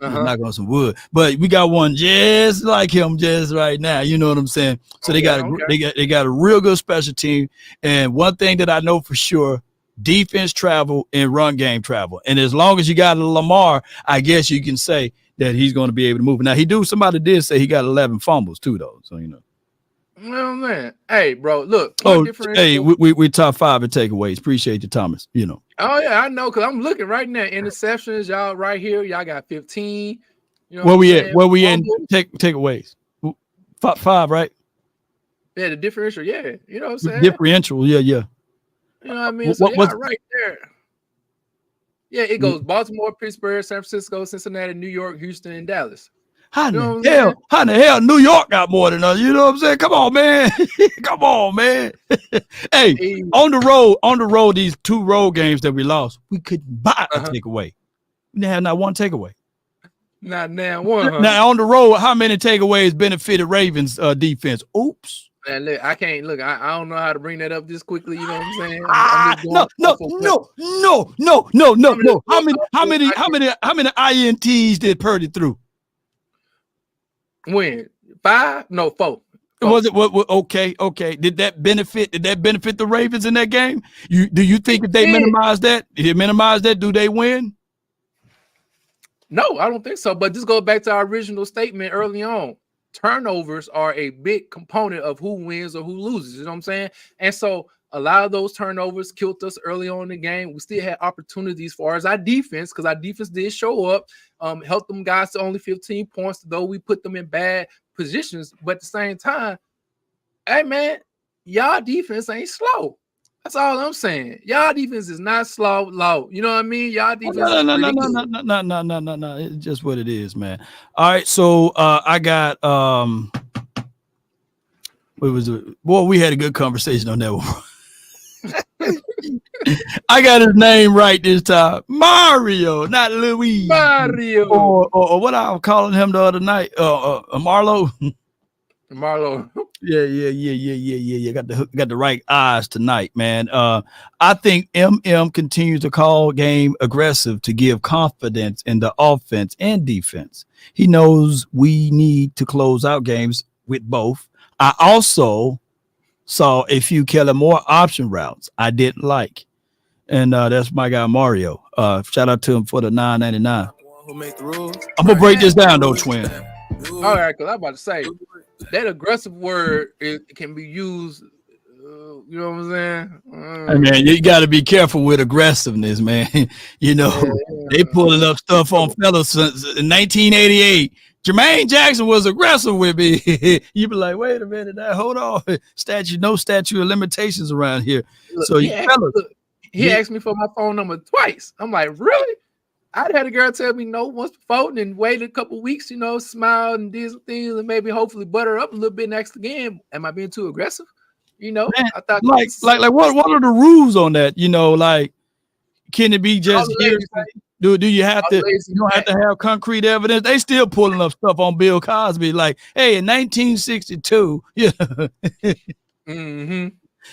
Knock on some wood, but we got one just like him just right now. You know what I'm saying? So they got a real good special team. And one thing that I know for sure, defense travel and run game travel. And as long as you got a Lamar, I guess you can say that he's going to be able to move. Now, somebody did say he got 11 fumbles too, though. So, you know. Oh, man. Hey, bro, look. Hey, we top 5 in takeaways. Appreciate you, Thomas. You know. Oh, yeah, I know, because I'm looking right now. Interceptions, y'all right here. Y'all got 15. You know Where we at? Where we in takeaways? 5, right? Yeah, the differential. Yeah. You know what I'm saying? Differential. Yeah. You know what I mean? So y'all right there. Yeah, it goes Baltimore, Pittsburgh, San Francisco, Cincinnati, New York, Houston, and Dallas. How in the hell New York got more than us? You know what I'm saying? Come on, man. Come on, man. Hey, on the road, these 2 road games that we lost, we couldn't buy a takeaway. We didn't have not one takeaway. Not now one. Huh? Now on the road, how many takeaways benefited Ravens defense? Oops. Man, look, I can't look. I don't know how to bring that up this quickly. You know what I'm saying? No. How many INTs did Purdy through? When 5? No, 4. Was it okay? Did that benefit the Ravens in that game? Do you think if they minimize that? Do they win? No, I don't think so. But this goes back to our original statement early on. Turnovers are a big component of who wins or who loses. You know what I'm saying? And so a lot of those turnovers killed us early on in the game. We still had opportunities as far as our defense, because our defense did show up, helped them guys to only 15 points, though we put them in bad positions. But at the same time, hey, man, y'all defense ain't slow. That's all I'm saying. Y'all defense is not slow. You know what I mean? Y'all defense No. It's just what it is, man. All right, so I got what was it? Boy, we had a good conversation on that one. I got his name right this time. Mario, not Louis. Mario. Or what I was calling him the other night. Marlo. Marlo. Yeah. Got the right eyes tonight, man. I think MM continues to call game aggressive to give confidence in the offense and defense. He knows we need to close out games with both. I also saw a few Kellen Moore option routes I didn't like. And that's my guy Mario. Shout out to him for the $9.99. I'm gonna break this down though, twin. All right, because I'm about to say that aggressive word can be used You know what I'm saying? Hey, man, you got to be careful with aggressiveness, man. They pulling up stuff on fellas since 1988. Jermaine Jackson was aggressive with me. You be like, wait a minute, hold on. No statute of limitations around here. Look, So he asked me for my phone number twice. I'm like, really? I'd had a girl tell me no once before, and then waited a couple weeks, smiled and did some things, and maybe hopefully butter up a little bit next again. Am I being too aggressive? Man, I thought like what are the rules on that? Like, can it be just do you have to have to have concrete evidence? They still pulling up stuff on Bill Cosby, like, hey, in 1962, yeah. Mm-hmm.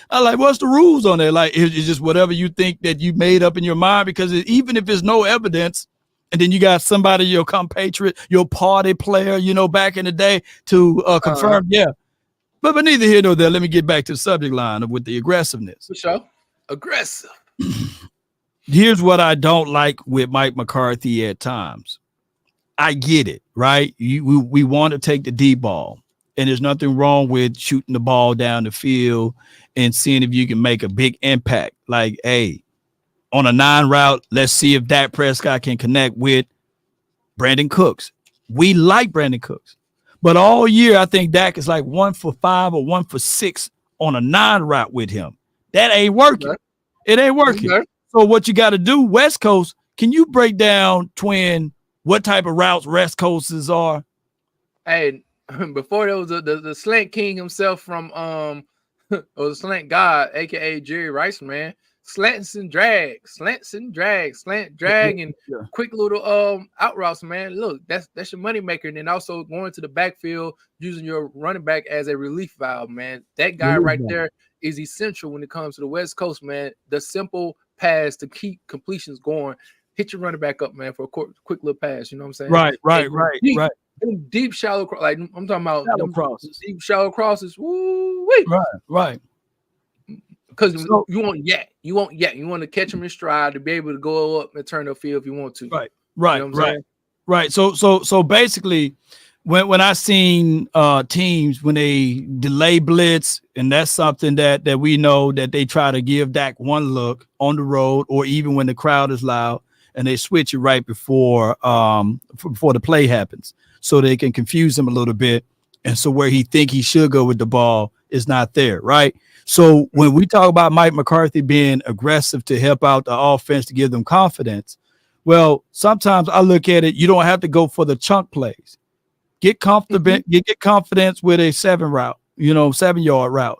I like, what's the rules on that? Like, it's just whatever you think that you made up in your mind, because even if there's no evidence, and then you got somebody, your compatriot, your party player, back in the day to confirm, yeah. But neither here nor there. Let me get back to the subject line with the aggressiveness. For sure. Aggressive. Here's what I don't like with Mike McCarthy at times. I get it, right? We want to take the D ball, and there's nothing wrong with shooting the ball down the field and seeing if you can make a big impact. Like, hey, on a 9 route, let's see if Dak Prescott can connect with Brandon Cooks. We like Brandon Cooks. But all year, I think Dak is like 1 for 5 or 1 for 6 on a 9 route with him. That ain't working. Okay. It ain't working. Okay. So what you got to do, West Coast, can you break down, Twin, what type of routes West Coasters are? Hey, before there was the slant king himself from or the slant god, aka Jerry Rice, man. Slants and drag, slant, drag, and quick little out routes, man. Look, that's your money maker. And then also going to the backfield, using your running back as a relief valve, man. That guy right there is essential when it comes to the West Coast, man. The simple pass to keep completions going. Hit your running back up, man, for a quick little pass. You know what I'm saying? Right. Deep, shallow, like I'm talking about shallow crosses. Deep, shallow crosses. Woo, right. Because you want to catch them in stride to be able to go up and turn the field if you want to. Right. So basically, when I seen teams when they delay blitz, and that's something that we know that they try to give Dak one look on the road, or even when the crowd is loud, and they switch it right before the play happens, so they can confuse him a little bit, and so where he think he should go with the ball is not there, right? So when we talk about Mike McCarthy being aggressive to help out the offense to give them confidence, well, sometimes I look at it, you don't have to go for the chunk plays. Get comfortable, get confidence with a 7 route, 7-yard route,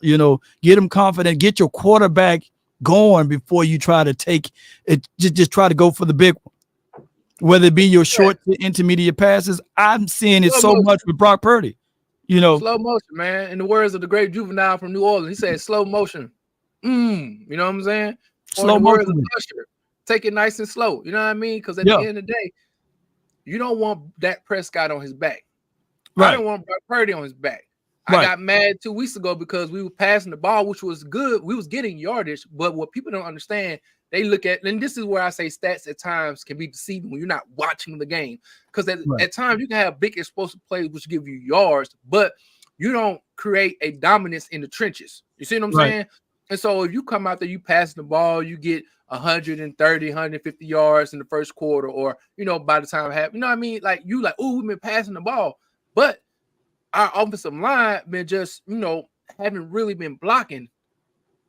get them confident, get your quarterback going before you try to take it. Just try to go for the big one, whether it be your short to intermediate passes. I'm seeing it so much with Brock Purdy. Slow motion, man. In the words of the great Juvenile from New Orleans, he said slow motion. You know what I'm saying? Slow motion. Take it nice and slow. You know what I mean? Because at the end of the day, you don't want Dak Prescott on his back. Right. I don't want Brock Purdy on his back. I got mad 2 weeks ago because we were passing the ball, which was good. We was getting yardage, but what people don't understand, they look at, and this is where I say stats at times can be deceiving when you're not watching the game. Because at times you can have big explosive plays which give you yards, but you don't create a dominance in the trenches. You see what I'm saying? And so if you come out there, you pass the ball, you get 130, 150 yards in the first quarter, or by the time half, what I mean? Like we've been passing the ball, but our offensive line been just, haven't really been blocking.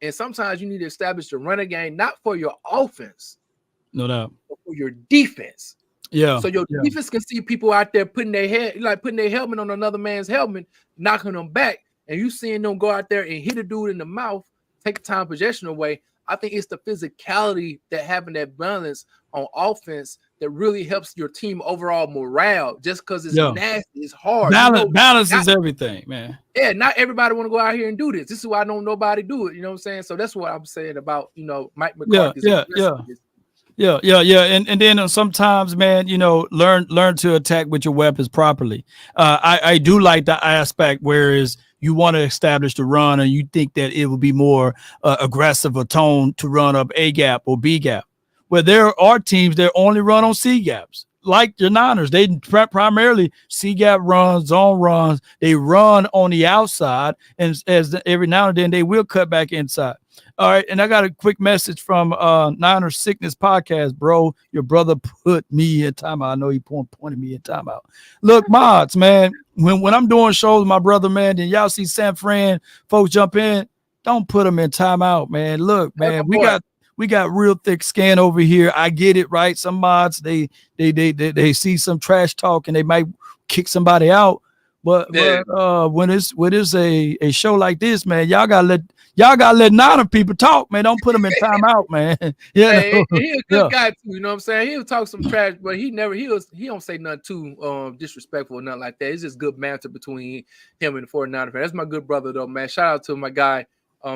And sometimes you need to establish the running game, not for your offense, no doubt, but for your defense. Yeah. So your defense can see people out there putting their helmet on another man's helmet, knocking them back, and you seeing them go out there and hit a dude in the mouth, take time possession away. I think it's the physicality that having that balance on offense that really helps your team overall morale. Just because it's nasty, it's hard. Balance is everything, man. Yeah, not everybody want to go out here and do this. This is why I don't nobody do it. You know what I'm saying? So that's what I'm saying about Mike McCarthy. Yeah. And then sometimes, man, learn to attack with your weapons properly. I do like the aspect whereas you want to establish the run and you think that it will be more aggressive a tone to run up A gap or B gap. Where there are teams that only run on C gaps. like the Niners. They primarily C-gap runs, zone runs. They run on the outside, and every now and then they will cut back inside. All right, and I got a quick message from Niners Sickness Podcast, bro. Your brother put me in timeout. I know he pointed me in timeout. Look, mods, man, when I'm doing shows with my brother, man, then y'all see San Fran folks jump in, don't put them in timeout, man. Look, man, we got real thick skin over here. I get it, right? Some mods they see some trash talk and they might kick somebody out. But when it's a show like this, man, y'all gotta let Niner people talk, man. Don't put them in timeout, man. He's a good guy too. You know what I'm saying? He'll talk some trash, but he don't say nothing too disrespectful or nothing like that. It's just good banter between him and the 49er fan. That's my good brother though, man. Shout out to my guy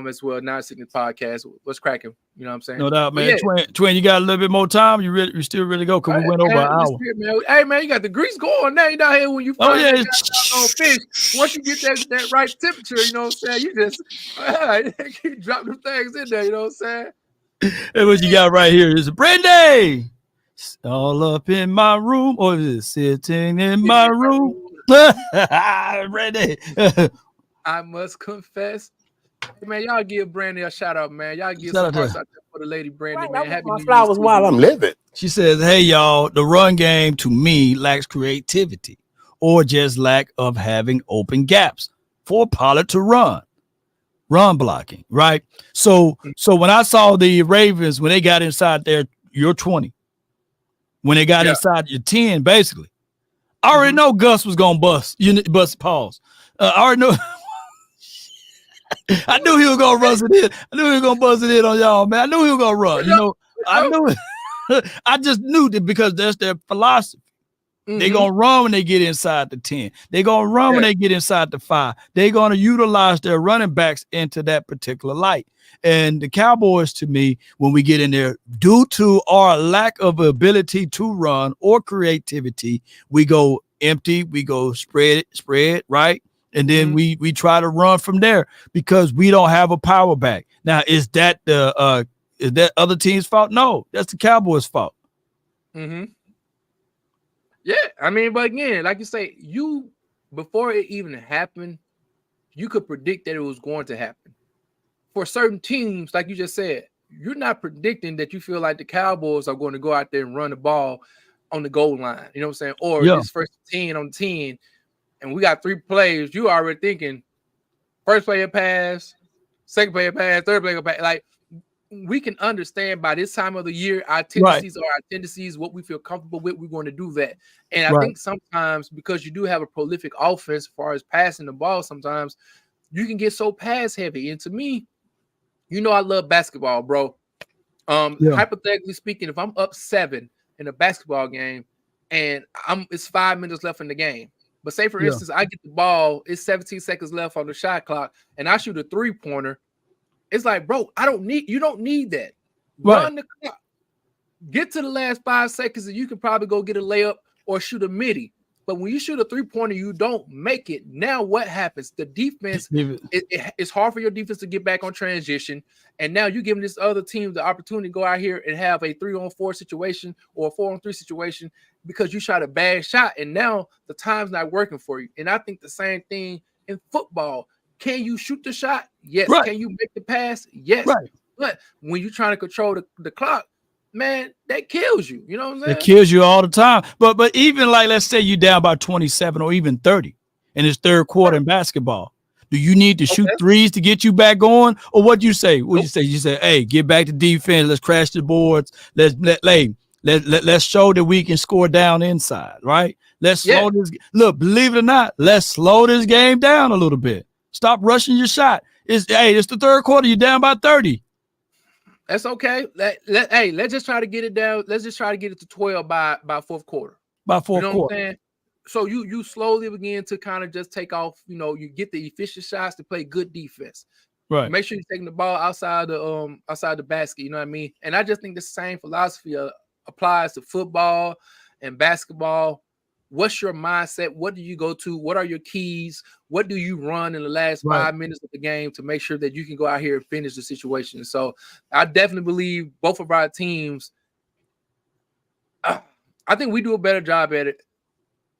as well. Niners Sickness Podcast. What's cracking? You know what I'm saying? No doubt, man. Twin, you got a little bit more time. You still really go because we went over an hour. Man. Hey man, you got the grease going now. You down here when you find fish. Once you get that right temperature, you know what I'm saying? You just you drop them things in there. You know what I'm saying? Hey, what you got right here is Brandy. All up in my room, or is it sitting in my room? Brandy. I must confess. Hey, man, y'all give Brandy a shout out, man. Y'all give some hearts out there for the lady Brandy, man. Happy my flowers while I'm living. She says, "Hey y'all, the run game to me lacks creativity, or just lack of having open gaps for Pollard to run blocking, right? So when I saw the Ravens when they got inside your 20, when they got inside your 10, basically, I already know Gus was gonna bust. Pause. I already know." I knew he was gonna buzz it in. I knew he was gonna buzz it in on y'all, man. I knew he was gonna run. You know, I knew it. I just knew that because that's their philosophy. Mm-hmm. They're gonna run when they get inside the 10. They're gonna run when they get inside the 5. They're gonna utilize their running backs into that particular light. And the Cowboys, to me, when we get in there, due to our lack of ability to run or creativity, we go empty, we go spread, right? And then we try to run from there because we don't have a power back. Now, is that other team's fault? No, that's the Cowboys' fault. Mm-hmm. Yeah, I mean, but again, like you say, before it even happened, you could predict that it was going to happen. For certain teams, like you just said, you're not predicting that you feel like the Cowboys are going to go out there and run the ball on the goal line. You know what I'm saying? Or this first 10 on 10. And we got 3 plays, you already thinking first player pass, second player pass, third player pass. Like, we can understand by this time of the year, our tendencies, what we feel comfortable with, we're going to do that. And I think sometimes because you do have a prolific offense as far as passing the ball, sometimes you can get so pass heavy. And to me, you know, I love basketball, bro. Hypothetically speaking, if I'm up 7 in a basketball game and it's 5 minutes left in the game, but say, for instance, I get the ball, it's 17 seconds left on the shot clock, and I shoot a 3-pointer. It's like, bro, you don't need that. Right. Run the clock. Get to the last 5 seconds, and you can probably go get a layup or shoot a midi. But when you shoot a 3-pointer, you don't make it. Now what happens? The defense, it's hard for your defense to get back on transition. And now you're giving this other team the opportunity to go out here and have a 3-on-4 situation or a 4-on-3 situation because you shot a bad shot. And now the time's not working for you. And I think the same thing in football. Can you shoot the shot? Yes. Right. Can you make the pass? Yes. Right. But when you're trying to control the clock, man, that kills you. You know what I'm saying? It kills you all the time. But even like, let's say you're down by 27 or even 30 and it's third quarter in basketball. Do you need to shoot threes to get you back going? Or what'd you say? What'd you say? You say, hey, get back to defense. Let's crash the boards. Let's show that we can score down inside, right? Let's slow this. Look, believe it or not, let's slow this game down a little bit. Stop rushing your shot. It's the third quarter. You're down by 30. That's okay. Let's just try to get it down. Let's just try to get it to 12 by fourth quarter. By fourth quarter. What I'm saying? So you slowly begin to kind of just take off. You know, you get the efficient shots to play good defense. Right. Make sure you're taking the ball outside the basket. You know what I mean? And I just think the same philosophy applies to football and basketball. What's your mindset? What do you go to? What are your keys? What do you run in the last 5 minutes of the game to make sure that you can go out here and finish the situation? So I definitely believe both of our teams. I think we do a better job at it.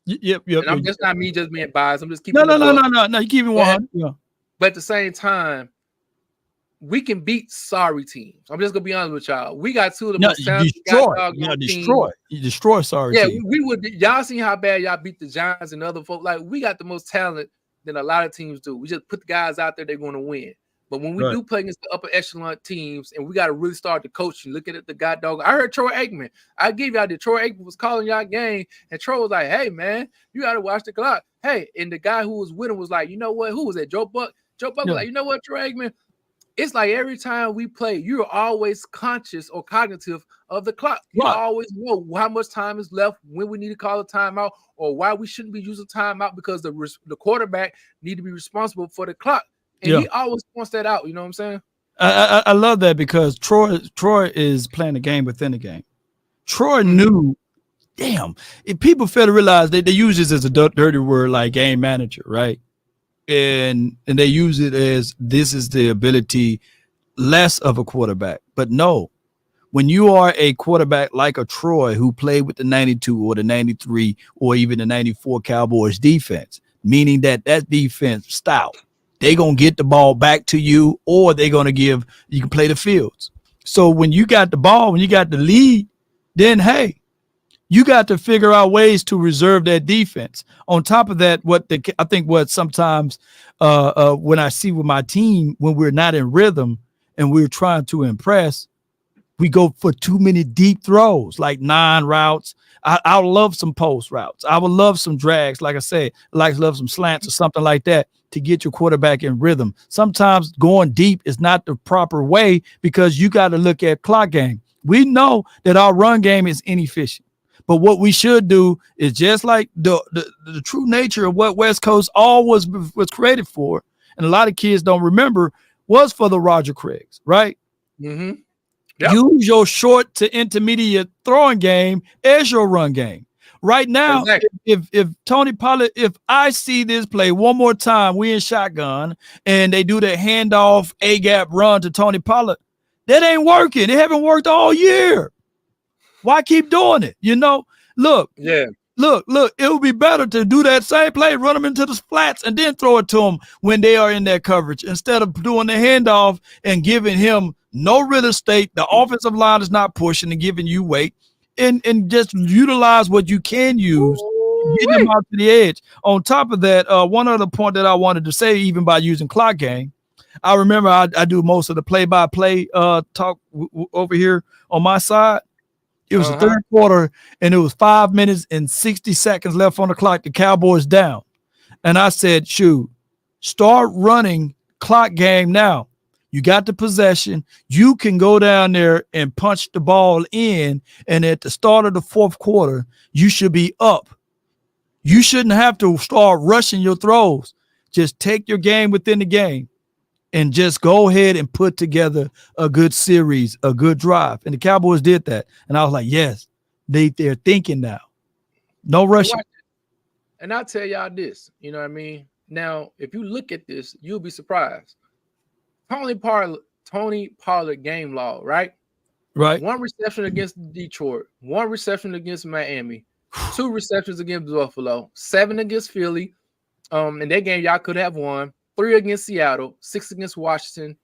Yep. And I'm just not me just being biased. I'm just keeping No. You keep it 100. Yeah. But at the same time, we can beat sorry teams. I'm just gonna be honest with y'all. We got two of the most talented You destroy sorry teams. Yeah, we would. Y'all seen how bad y'all beat the Giants and other folks. Like, we got the most talent than a lot of teams do. We just put the guys out there, they're going to win. But when we do play against the upper echelon teams, and we got to really start the coaching, looking at the god dog. I heard Troy Aikman. I give y'all that Troy Aikman was calling y'all game, and Troy was like, "Hey man, you got to watch the clock." Hey, and the guy who was with him was like, "You know what? Who was that? Joe Buck." Joe Buck was like, "You know what, Troy Aikman? It's like every time we play, you're always conscious or cognitive of the clock. You always know how much time is left, when we need to call a timeout, or why we shouldn't be using timeout because the quarterback need to be responsible for the clock." And he always points that out. You know what I'm saying? I love that because Troy is playing the game within the game. Troy knew, damn, if people fail to realize they use this as a dirty word like game manager, right? And they use it as this is the ability less of a quarterback. But no, when you are a quarterback like a Troy who played with the 92 or the 93 or even the 94 Cowboys defense, meaning that defense style, they're going to get the ball back to you, or they're going to you can play the fields. So when you got the ball, when you got the lead, then, hey, you got to figure out ways to reserve that defense. On top of that, I think what sometimes when I see with my team, when we're not in rhythm and we're trying to impress, we go for too many deep throws, like 9 routes. I love some post routes. I would love some drags, like I said, love some slants or something like that to get your quarterback in rhythm. Sometimes going deep is not the proper way because you got to look at clock game. We know that our run game is inefficient, but what we should do is just like the true nature of what West Coast always was created for, and a lot of kids don't remember, was for the Roger Craigs, right? Mm-hmm. Yep. Use your short to intermediate throwing game as your run game. Right now, if Tony Pollard, if I see this play one more time, we in shotgun, and they do the handoff A-gap run to Tony Pollard, that ain't working. It haven't worked all year. Why keep doing it? You know, look. It would be better to do that same play, run them into the flats, and then throw it to them when they are in that coverage instead of doing the handoff and giving him no real estate. The offensive line is not pushing and giving you weight, and just utilize what you can use, get them out to the edge. On top of that, one other point that I wanted to say, even by using clock game, I remember I do most of the play-by-play talk over here on my side. It was the third quarter, and it was 5 minutes and 60 seconds left on the clock. The Cowboys down. And I said, shoot, start running clock game now. You got the possession. You can go down there and punch the ball in, and at the start of the fourth quarter, you should be up. You shouldn't have to start rushing your throws. Just take your game within the game and just go ahead and put together a good series, a good drive. And the Cowboys did that. And I was like, yes, they're thinking now. No rushing. And I'll tell y'all this, you know what I mean? Now, if you look at this, you'll be surprised. Tony Pollard game log, right? Right. 1 reception against Detroit, 1 reception against Miami, 2 receptions against Buffalo, 7 against Philly. In that game, y'all could have won. 3 against Seattle, 6 against Washington,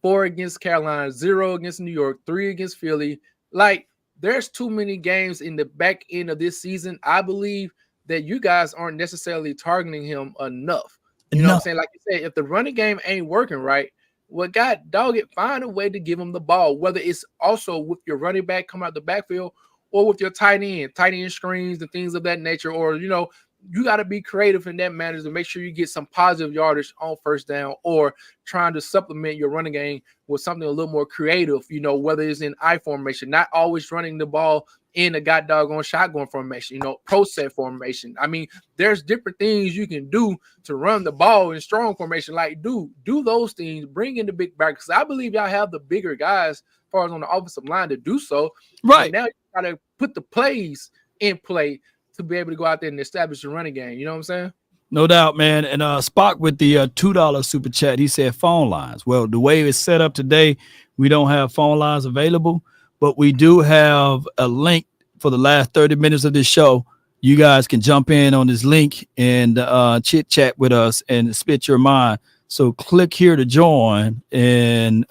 4 against Carolina, 0 against New York, 3 against Philly. Like, there's too many games in the back end of this season. I believe that you guys aren't necessarily targeting him enough. You know what I'm saying? Like you said, if the running game ain't working right, well, God dog it, find a way to give him the ball, whether it's also with your running back come out the backfield or with your tight end screens and things of that nature, or, you know, you got to be creative in that manner to make sure you get some positive yardage on first down, or trying to supplement your running game with something a little more creative, you know, whether it's in I formation, not always running the ball in a doggone shotgun formation, you know, pro set formation. I mean, there's different things you can do to run the ball in strong formation. Like, do those things, bring in the big back, because I believe y'all have the bigger guys as far as on the offensive line to do so. Right. And now you got to put the plays in play to be able to go out there and establish a running game. You know what I'm saying? No doubt, man. And Spock with the $2 super chat, he said phone lines. Well, the way it's set up today, we don't have phone lines available, but we do have a link for the last 30 minutes of this show. You guys can jump in on this link and chit chat with us and spit your mind. So click here to join, and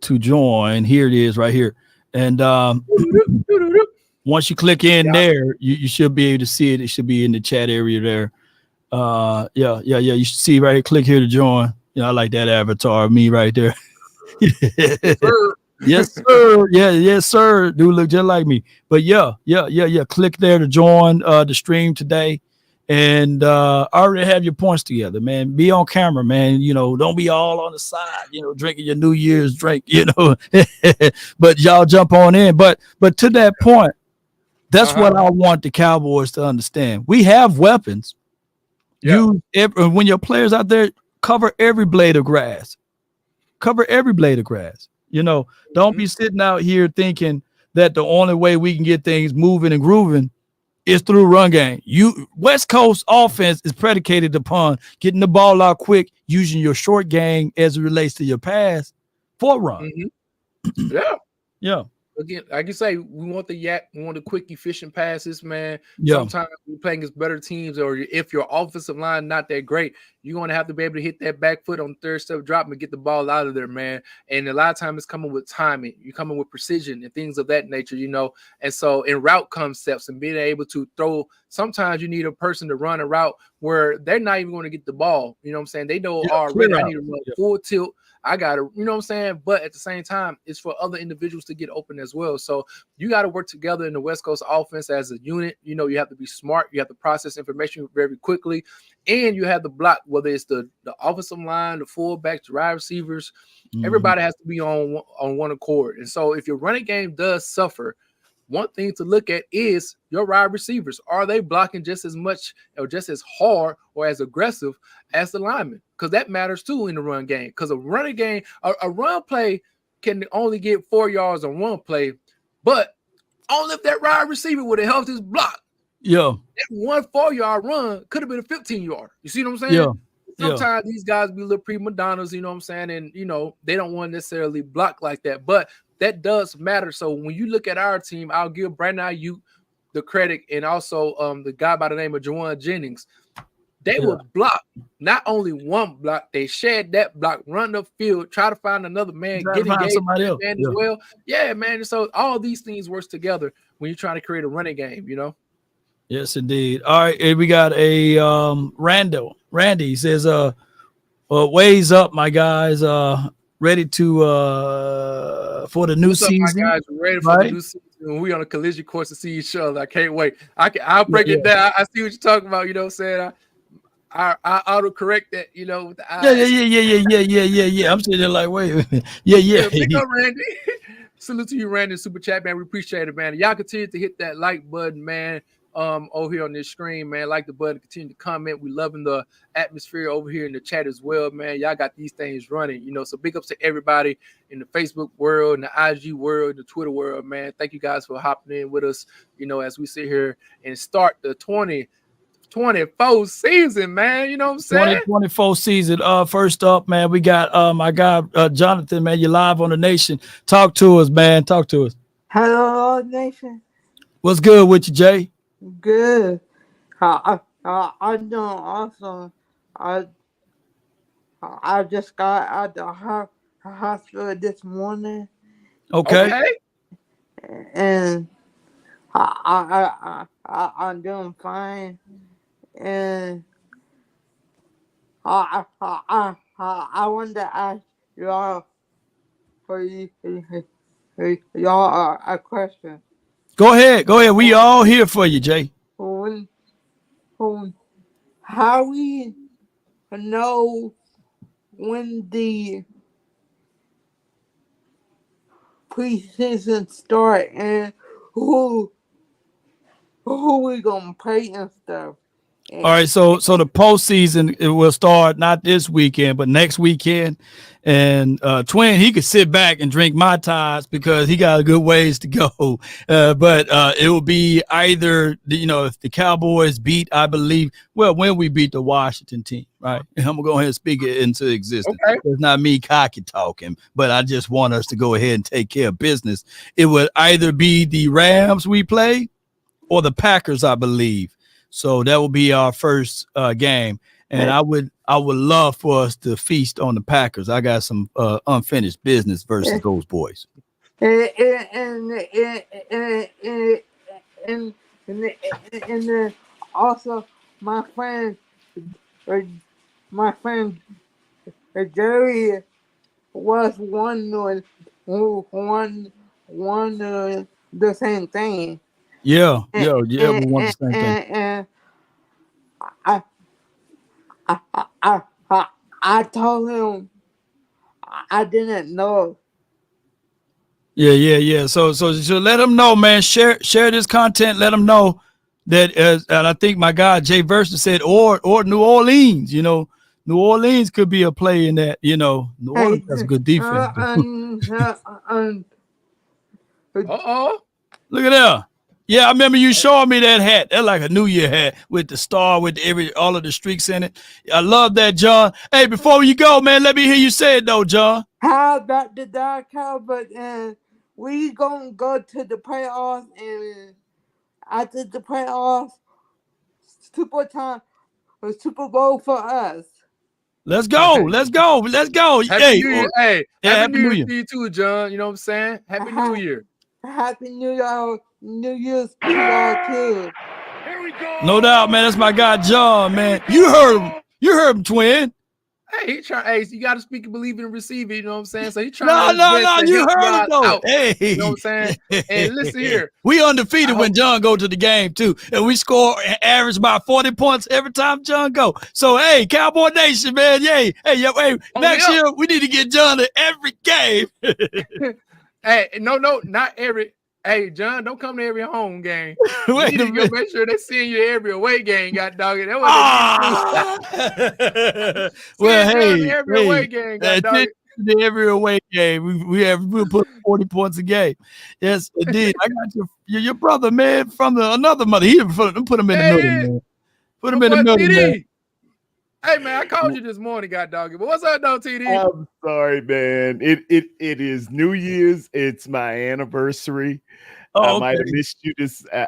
to join, here it is right here. And once you click in there, you should be able to see it. It should be in the chat area there. Yeah. You should see right here. Click here to join. I like that avatar of me right there. Yes, sir. Yes, sir. Dude look just like me. But yeah. Click there to join the stream today. And already have your points together, man. Be on camera, man. Don't be all on the side, drinking your New Year's drink, But y'all jump on in. But to that point, that's what I want the Cowboys to understand. We have weapons. When your players out there, cover every blade of grass. Cover every blade of grass. Don't be sitting out here thinking that the only way we can get things moving and grooving is through run game. West Coast offense is predicated upon getting the ball out quick, using your short game as it relates to your pass for run. Yeah. Again, like you say, we want the quick, efficient passes, man. Yeah. Sometimes we're playing against better teams, or if your offensive line not that great, you're going to have to be able to hit that back foot on the third step drop and get the ball out of there, man. And a lot of times it's coming with timing. You're coming with precision and things of that nature, And so in route concepts and being able to throw, sometimes you need a person to run a route where they're not even going to get the ball. You know what I'm saying? They know already I need to run full tilt. I got to, you know what I'm saying? But at the same time, it's for other individuals to get open as well. So you got to work together in the West Coast offense as a unit. You have to be smart. You have to process information very quickly. And you have to block, whether it's the offensive line, the fullbacks, the wide receivers. Everybody has to be on one accord. And so if your running game does suffer, one thing to look at is your wide receivers. Are they blocking just as much or just as hard or as aggressive as the linemen? Because that matters too in the run game. Because a running game, a run play can only get 4 yards on one play, but only if that wide receiver would have helped his block. Yeah. That 1 4-yard run could have been a 15-yard. You see what I'm saying? Yeah. Sometimes these guys be little prima donnas, you know what I'm saying? And, they don't want to necessarily block like that. But that does matter. So when you look at our team, I'll give Brandon Ayuk the credit, and also the guy by the name of Juwan Jennings. They will block not only one block, they shed that block, run the field, try to find another man, get engaged somebody else as well. Yeah, man. So all these things works together when you're trying to create a running game, Yes, indeed. All right, and we got a Randy says, ways up, my guys. Ready to for the new season. My guys, we're ready for the new season. We on a collision course to see each other. I can't wait. I'll break it down. I see what you're talking about. You know what I'm saying? I auto-correct that, with the eyes. Yeah. I'm sitting there like, wait. Yeah. Big up, Randy. Salute to you, Randy. Super chat, man. We appreciate it, man. Y'all continue to hit that like button, man. Over here on this screen, man. Like the button, continue to comment. We loving the atmosphere over here in the chat as well, man. Y'all got these things running, So big ups to everybody in the Facebook world, in the IG world, the Twitter world, man. Thank you guys for hopping in with us, as we sit here and start the 2024 season, man. You know what I'm saying? 2024 season. First up, man, we got my guy Jonathan, man. You're live on the Nation. Talk to us, man. Talk to us. Hello, Nation. What's good with you, Jay? Good. I'm doing awesome. I just got out the hospital this morning. Okay. And I'm doing fine. And I wanted to ask y'all y'all a question. Go ahead. We all here for you, Jay. How we know when the preseason start and who we gonna play and stuff? All right, so the postseason, it will start not this weekend, but next weekend. And Twin, he could sit back and drink Mai Tais because he got a good ways to go. But it will be either, if the Cowboys beat, I believe, when we beat the Washington team, right? And I'm going to go ahead and speak it into existence. Okay. It's not me cocky talking, but I just want us to go ahead and take care of business. It would either be the Rams we play or the Packers, I believe. So that will be our first game. And I would love for us to feast on the Packers. I got some unfinished business versus those boys. And also my friend Jerry was wondering the same thing. Yeah, we want the same thing. And I told him I didn't know. Yeah. So let them know, man. Share this content. Let them know that. And I think my guy Jay Versa said, or New Orleans. New Orleans could be a play in that. New Orleans has a good defense. Look at that. Yeah, I remember you showing me that hat. That's like a New Year hat with the star, with all of the streaks in it. I love that, John. Hey, before you go, man, let me hear you say it, though, John. How about the Dark Cowboys? And we gonna go to the playoffs, and after the playoffs, Super Bowl for us. Let's go. Happy New Year. Hey, Happy New Year to you too, John. You know what I'm saying? Happy New Year. Happy New Year's to y'all too. Here we go. No doubt, man. That's my guy, John, man. You heard him, Twin. Hey, you got to speak and believe and receive it. You know what I'm saying? So he trying to. No. You heard it, though. Hey. You know what I'm saying? And listen here. We undefeated when John go to the game, too. And we score average about 40 points every time John go. So, hey, Cowboy Nation, man. Yay. Hey, next year, we need to get John to every game. Hey, no, not every. Hey, John, don't come to every home game. You need to go make sure they send you every away game. God dog it. That every away game. God dog it. Every away game. We'll put 40 points a game. Yes, indeed. I got your brother, man, from another mother. He put him in the middle, man. Put him in the middle, man. Hey, man, I called you this morning, God dog it. But what's up, though, TD? I'm sorry, man. It is New Year's. It's my anniversary. I might have missed you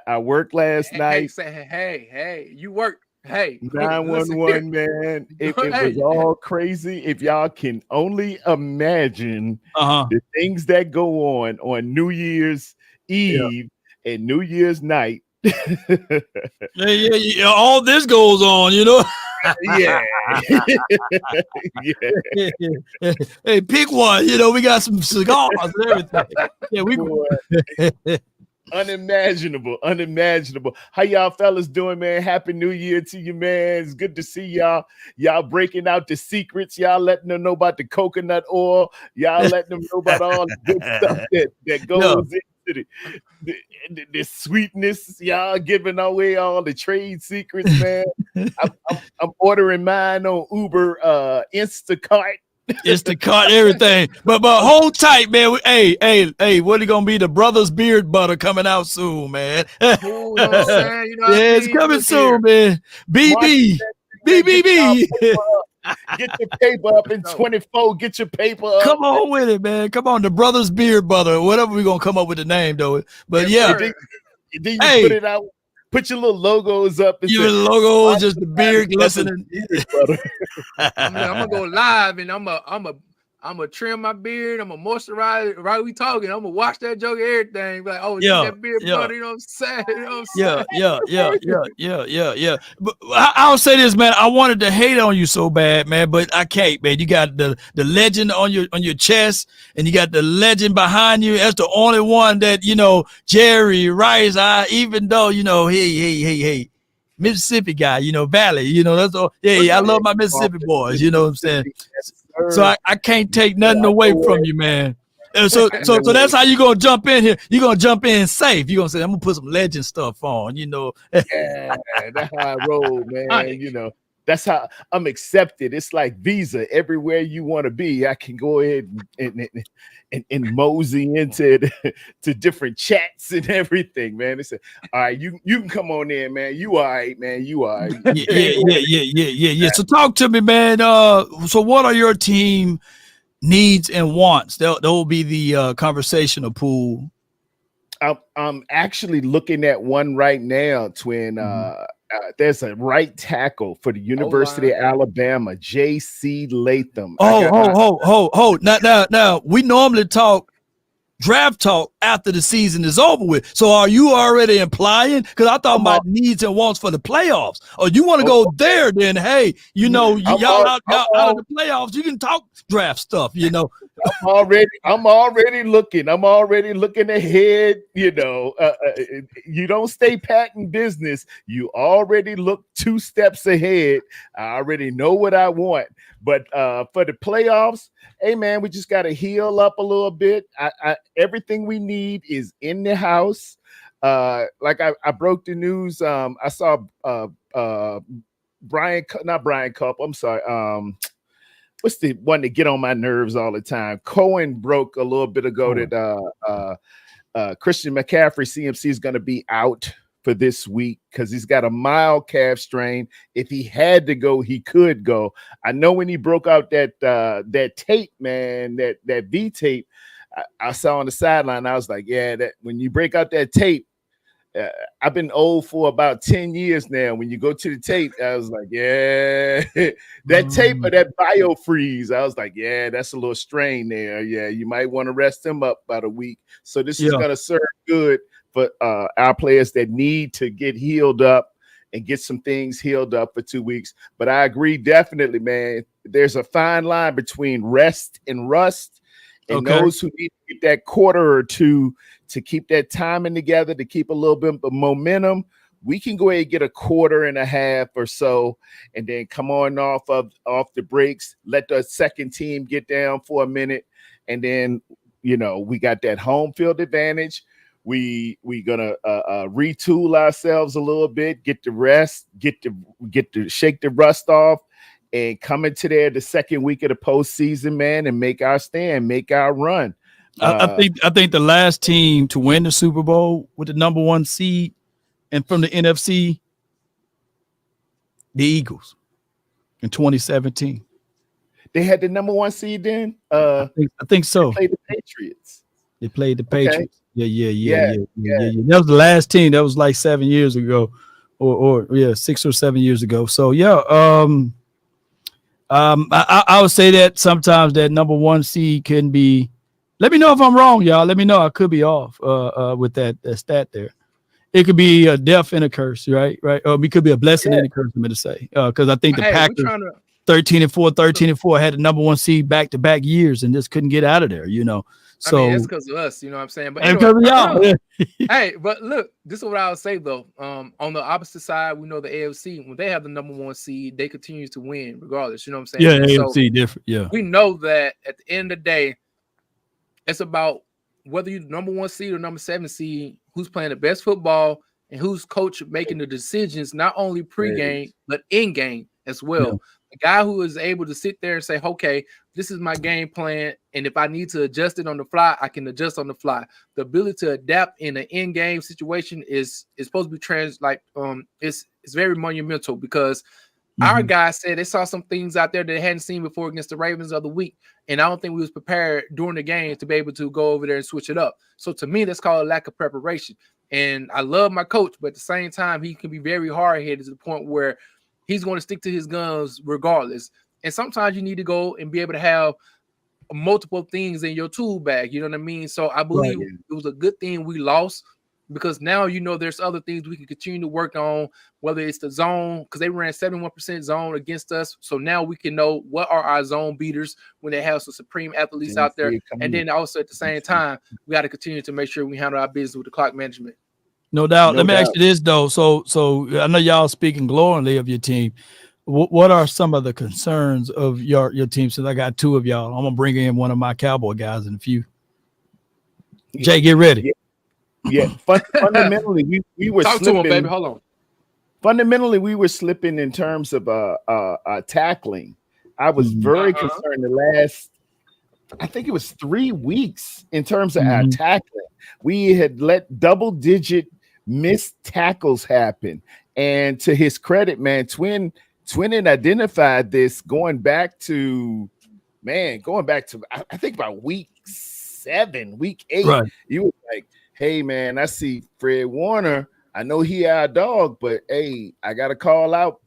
I worked last night. Hey, you worked. Hey, 911, man. It was all crazy. If y'all can only imagine the things that go on New Year's Eve and New Year's night. Yeah. All this goes on, Yeah. Hey, pick one. We got some cigars and everything. Yeah, unimaginable. How y'all fellas doing, man? Happy New Year to you, man. It's good to see y'all. Y'all breaking out the secrets. Y'all letting them know about the coconut oil. Y'all letting them know about all the good stuff that goes into the sweetness. Y'all giving away all the trade secrets, man. I'm ordering mine on Uber, Instacart. Everything. But hold tight, man. Hey, what it gonna be? The Brothers Beard Butter coming out soon, man. You know what I'm saying? It's coming soon, man. BB. Get your paper up in 24. Get your paper up. Come on with it, man. Come on, the Brothers Beard Butter. Whatever we're gonna come up with the name, though. But then you put it out. Put your little logos up. Your logo, just the beard glistening. I'm gonna go live and I'm gonna trim my beard. I'm gonna moisturize it. Right, we talking. I'm gonna wash that joke, everything. Like, that beard butter. You know what I'm saying? Yeah. But I'll say this, man. I wanted to hate on you so bad, man, but I can't, man. You got the legend on your chest, and you got the legend behind you. That's the only one that Jerry Rice. Even though hey. Mississippi guy, Valley, that's all. I love my Mississippi boys, you know what I'm saying? So I can't take nothing away from you, man. So that's how you gonna jump in here. You're gonna jump in safe. You're gonna say, I'm gonna put some legend stuff on, Yeah, that's how I roll, man. That's how I'm accepted. It's like Visa. Everywhere you want to be, I can go ahead and mosey into to different chats and everything, man. They say, all right, you can come on in, man. You all right, man. You all right. Yeah. So talk to me, man. So what are your team needs and wants? That will be the conversational pool. I'm actually looking at one right now, Twin. There's a right tackle for the University of Alabama, J.C. Latham. Now, we normally talk draft talk after the season is over with. So are you already implying? Because I thought about needs and wants for the playoffs. Or you want to go there, then hey, y'all out of the playoffs, you can talk draft stuff, I'm already looking. I'm already looking ahead. You don't stay pat in business. You already look 2 steps ahead. I already know what I want. But for the playoffs, hey man, we just got to heal up a little bit. Everything we need is in the house. Like I broke the news. I saw not Brian Cup. I'm sorry. What's the one that get on my nerves all the time? Cohen broke a little bit ago that Christian McCaffrey, CMC, is going to be out for this week because he's got a mild calf strain. If he had to go, he could go. I know when he broke out that tape, man, that V tape, I saw on the sideline. I was like, yeah, that when you break out that tape, I've been old for about 10 years now. When you go to the tape, I was like, yeah, that tape or that bio freeze. I was like, yeah, that's a little strain there. Yeah, you might want to rest him up about a week. So this is going to serve good for our players that need to get healed up and get some things healed up for 2 weeks. But I agree, definitely, man. There's a fine line between rest and rust. And those who need to get that quarter or two to keep that timing together, to keep a little bit of momentum, we can go ahead and get a quarter and a half or so, and then come on off the breaks, let the second team get down for a minute, and then we got that home field advantage. We gonna retool ourselves a little bit, get the rest, get to shake the rust off, and come into there the second week of the postseason, man, and make our stand, make our run. I think the last team to win the Super Bowl with the number 1 seed and from the NFC, the Eagles in 2017. They had the number 1 seed then? I think so. They played the Patriots. They played the Patriots. Yeah. That was the last team. That was like 7 years ago, or 6 or 7 years ago. So I would say that sometimes that number 1 seed can be. Let me know if I'm wrong, y'all. Let me know. I could be off with that stat there. It could be a death and a curse, right? Or it could be a blessing and a curse, I'm going to say. Because I think the Packers 13-4 had the number 1 seed back-to-back years and just couldn't get out of there, So I mean, that's because of us, you know what I'm saying? But because of y'all. Hey, but look, this is what I would say though. On the opposite side, we know the AFC, when they have the number 1 seed, they continue to win regardless. You know what I'm saying? Yeah, AFC different. Yeah. We know that at the end of the day, it's about whether you're the number 1 seed or number 7 seed, who's playing the best football and who's coach making the decisions, not only pregame, but in-game as well. Yeah. The guy who is able to sit there and say, okay, this is my game plan, and if I need to adjust it on the fly, I can adjust on the fly. The ability to adapt in an in-game situation is supposed to be it's very monumental because our guys said they saw some things out there that they hadn't seen before against the Ravens of the week, and I don't think we was prepared during the game to be able to go over there and switch it up. So to me, that's called a lack of preparation. And I love my coach, but at the same time, he can be very hard-headed to the point where he's going to stick to his guns regardless. And sometimes you need to go and be able to have multiple things in your tool bag. You know what I mean? So I believe it was a good thing we lost, because now there's other things we can continue to work on, whether it's the zone, because they ran 71% zone against us. So now we can know what are our zone beaters when they have some supreme athletes out there. And then also at the same time, we got to continue to make sure we handle our business with the clock management. No doubt. Let me ask you this though. So I know y'all speaking glowingly of your team. What are some of the concerns of your team? Since I got 2 of y'all, I'm gonna bring in one of my Cowboy guys in a few. Jay, get ready. Yeah. Fundamentally, we were Talk slipping. to him, baby. Hold on. Fundamentally, we were slipping in terms of tackling. I was very concerned the last, I think it was 3 weeks in terms of our tackling. We had let double-digit missed tackles happen. And to his credit, man, Twin had identified this going back to I think about week 7, week 8. Right. You was like, hey man, I see Fred Warner. I know he our dog, but hey, I gotta call out,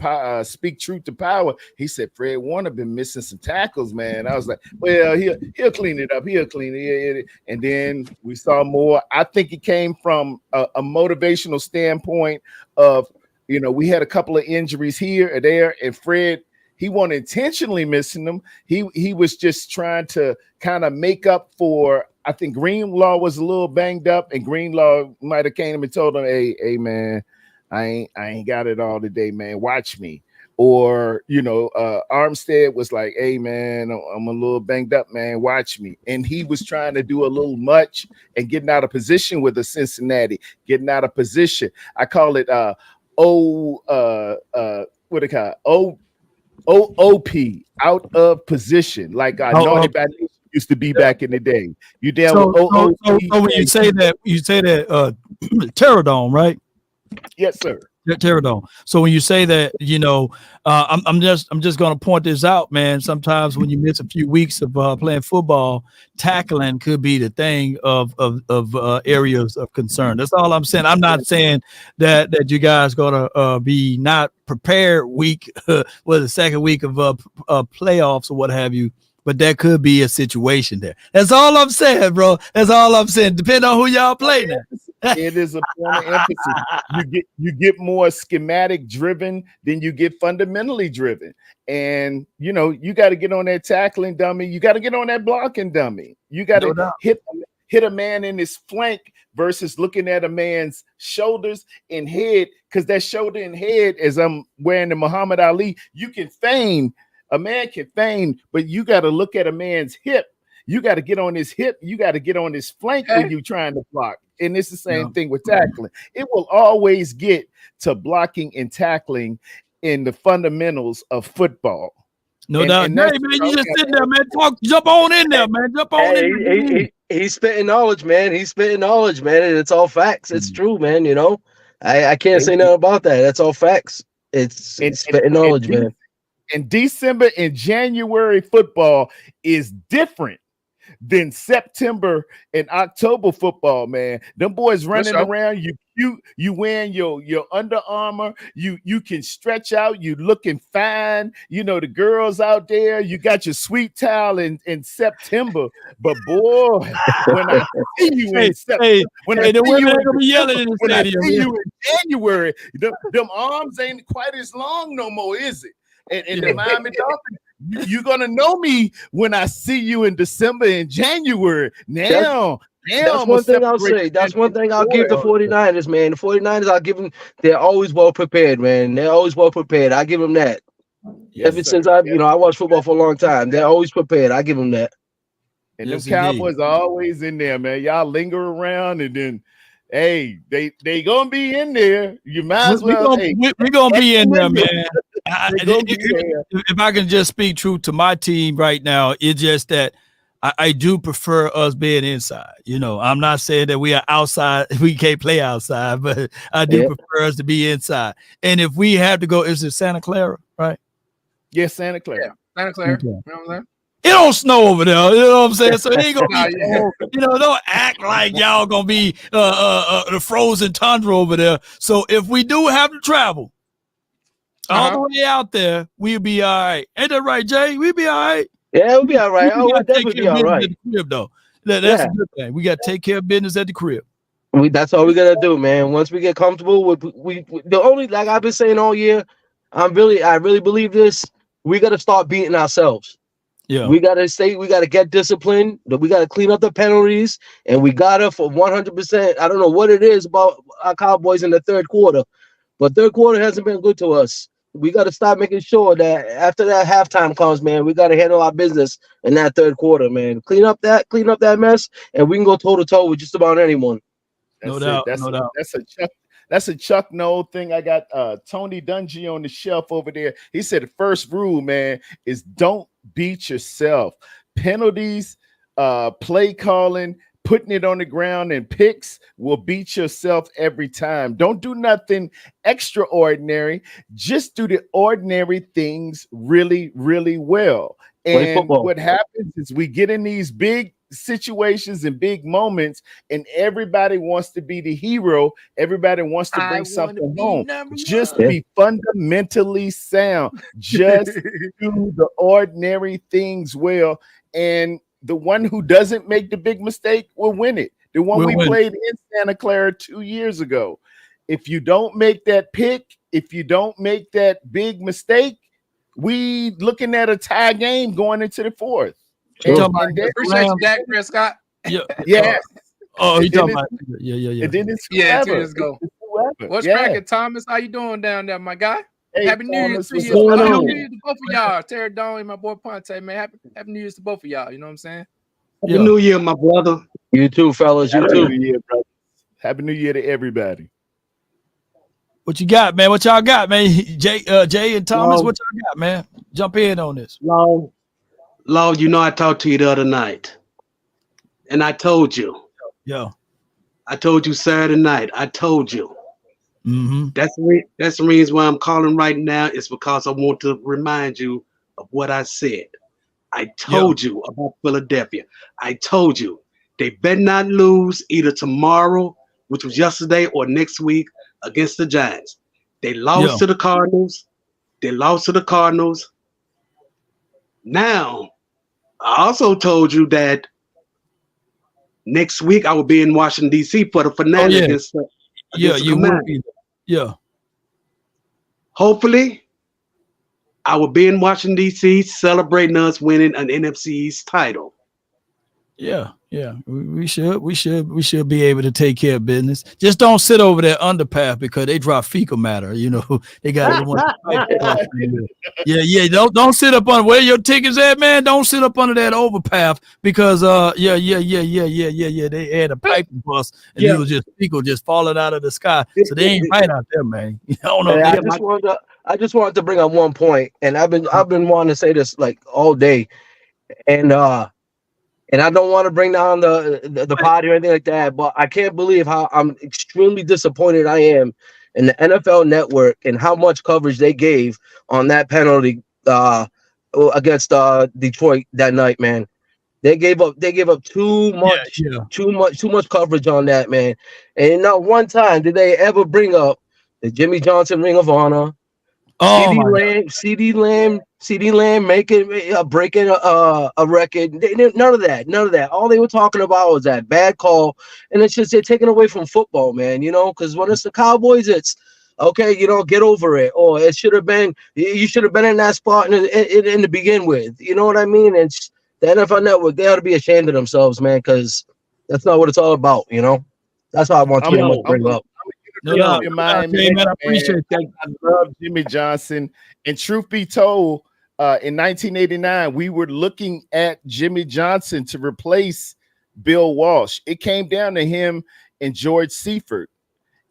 speak truth to power. He said Fred Warner been missing some tackles, man. I was like, well, he'll clean it up. He'll clean it. And then we saw more. I think it came from a motivational standpoint of, we had a couple of injuries here or there, and Fred, he wasn't intentionally missing them. He was just trying to kind of make up for. I think Greenlaw was a little banged up, and Greenlaw might have came and told him, "Hey, man, I ain't got it all today, man. Watch me." Or Armstead was like, "Hey, man, I'm a little banged up, man. Watch me." And he was trying to do a little much and getting out of position with the Cincinnati, getting out of position. I call it what they call it? OOP, out of position, like Naughty by Nature used to be back in the day. You down with OOP? So when you say that Terradome, right? Yes, sir. Terradome. So when you say that, I'm just going to point this out, man. Sometimes when you miss a few weeks of playing football, tackling could be the thing of areas of concern. That's all I'm saying. I'm not saying that you guys going to be not prepared week, the second week of playoffs or what have you. But there could be a situation there. That's all I'm saying, bro. That's all I'm saying. Depending on who y'all play now. It is a point of emphasis. You get more schematic driven than you get fundamentally driven. And you got to get on that tackling dummy. You got to get on that blocking dummy. You got to hit a man in his flank versus looking at a man's shoulders and head. Because that shoulder and head, as I'm wearing the Muhammad Ali, you can feign. A man can feign, but you got to look at a man's hip. You got to get on his hip. You got to get on his flank when you're trying to block. And it's the same thing with tackling. It will always get to blocking and tackling in the fundamentals of football. No doubt. Hey, man, you just sitting there, man. Jump on in there, man. Jump on in there. He's spitting knowledge, man. And it's all facts. It's true, man. I can't say nothing about that. That's all facts. It's spitting knowledge, man. And December and January football is different than September and October football, man. Them boys running around, you wearing your Under Armour, you can stretch out, you looking fine. The girls out there, you got your sweet towel in September. But boy, when I see you in September, when I see you in January, them arms ain't quite as long no more, is it? And the Miami Dolphins, you're gonna know me when I see you in December and January. That's one thing I'll say. That's one thing I'll give the 49ers, man. The 49ers, I'll give them. They're always well prepared, man. They're always well prepared. I give them that. Ever since I watched football for a long time, they're always prepared. I give them that. And them Cowboys are always in there, man. Y'all linger around, and then. Hey, they gonna be in there. You might as well. We're gonna be in there, man. If I can just speak truth to my team right now, it's just that I do prefer us being inside. I'm not saying that we are outside. We can't play outside, but I do prefer us to be inside. And if we have to go, is it Santa Clara, right? Yes, Santa Clara. Yeah, Santa Clara. Okay. You know what I'm saying? It don't snow over there, you know what I'm saying? So it ain't gonna be, don't act like y'all gonna be the frozen tundra over there. So if we do have to travel all the way out there, we'll be all right. Ain't that right, Jay? We'll be all right. Yeah, we'll be all right. We'll definitely be all right. At the crib, though. That's a good thing. We got to take care of business at the crib. That's all we gotta do, man. Once we get comfortable with the only, like I've been saying all year, I really believe this. We gotta start beating ourselves. Yeah, we gotta get disciplined. We gotta clean up the penalties, and we gotta for 100%. I don't know what it is about our Cowboys in the third quarter, but third quarter hasn't been good to us. We got to start making sure that after that halftime comes, man, we got to handle our business in that third quarter, man. Clean up that mess, and we can go toe to toe with just about anyone. No doubt. That's a Chuck Noll thing. I got Tony Dungy on the shelf over there. He said the first rule, man, is don't beat yourself. Penalties, play calling, putting it on the ground, and picks will beat yourself every time. Don't do nothing extraordinary. Just do the ordinary things really, really well. And what happens is we get in these big situations and big moments, and everybody wants to be the hero. Everybody wants to bring something home. Just be fundamentally sound. Just do the ordinary things well. And the one who doesn't make the big mistake will win it. The one we played in Santa Clara 2 years ago. If you don't make that pick, if you don't make that big mistake, we looking at a tie game going into the fourth. Appreciate you, Dak Prescott. Yeah. You talking about? Yeah. And then it's let's go. What's cracking, Thomas? How you doing down there, my guy? Hey, Happy New Year to you. Happy New Year to both of y'all. Terry Dawn and my boy Ponte, man. Happy New Year to both of y'all. You know what I'm saying? Happy New Year, my brother. You too, fellas. You too. New Year, brother. Happy New Year to everybody. What you got, man? What y'all got, man? Jay and Thomas, what y'all got, man? Jump in on this. Lord, you know I talked to you the other night, and I told you. Yeah. I told you Saturday night. I told you. Mm-hmm. That's the reason why I'm calling right now. Is because I want to remind you of what I said. I told you about Philadelphia. I told you they better not lose either tomorrow, which was yesterday, or next week against the Giants. They lost to the Cardinals. Now, I also told you that next week I will be in Washington, D.C. for the finale against you will be. Yeah. Hopefully, I will be in Washington, D.C. celebrating us winning an NFC East title. Yeah. We should be able to take care of business. Just don't sit over there underpath because they drop fecal matter. You know, they got Yeah. Don't sit up on where your tickets at, man. Don't sit up under that overpath because they had a pipe bust and it was just fecal just falling out of the sky. So they ain't right out there, man. I don't know. I just wanted to bring up one point, and I've been wanting to say this like all day, and I don't want to bring down the party or anything like that, but I can't believe how I'm extremely disappointed I am in the NFL Network and how much coverage they gave on that penalty against Detroit that night, man. They gave up too much coverage on that, man. And not one time did they ever bring up the Jimmy Johnson Ring of Honor. CD Lamb breaking a record. None of that. All they were talking about was that bad call, and it's just they're taking away from football, man. You know, because when it's the Cowboys, it's okay. You know, get over it, or it should have been you should have been in that spot in to begin with. You know what I mean? It's the NFL Network. They ought to be ashamed of themselves, man, because that's not what it's all about. You know, that's what I want to bring up. I appreciate that. I love Jimmy Johnson. And truth be told, in 1989, we were looking at Jimmy Johnson to replace Bill Walsh. It came down to him and George Seifert.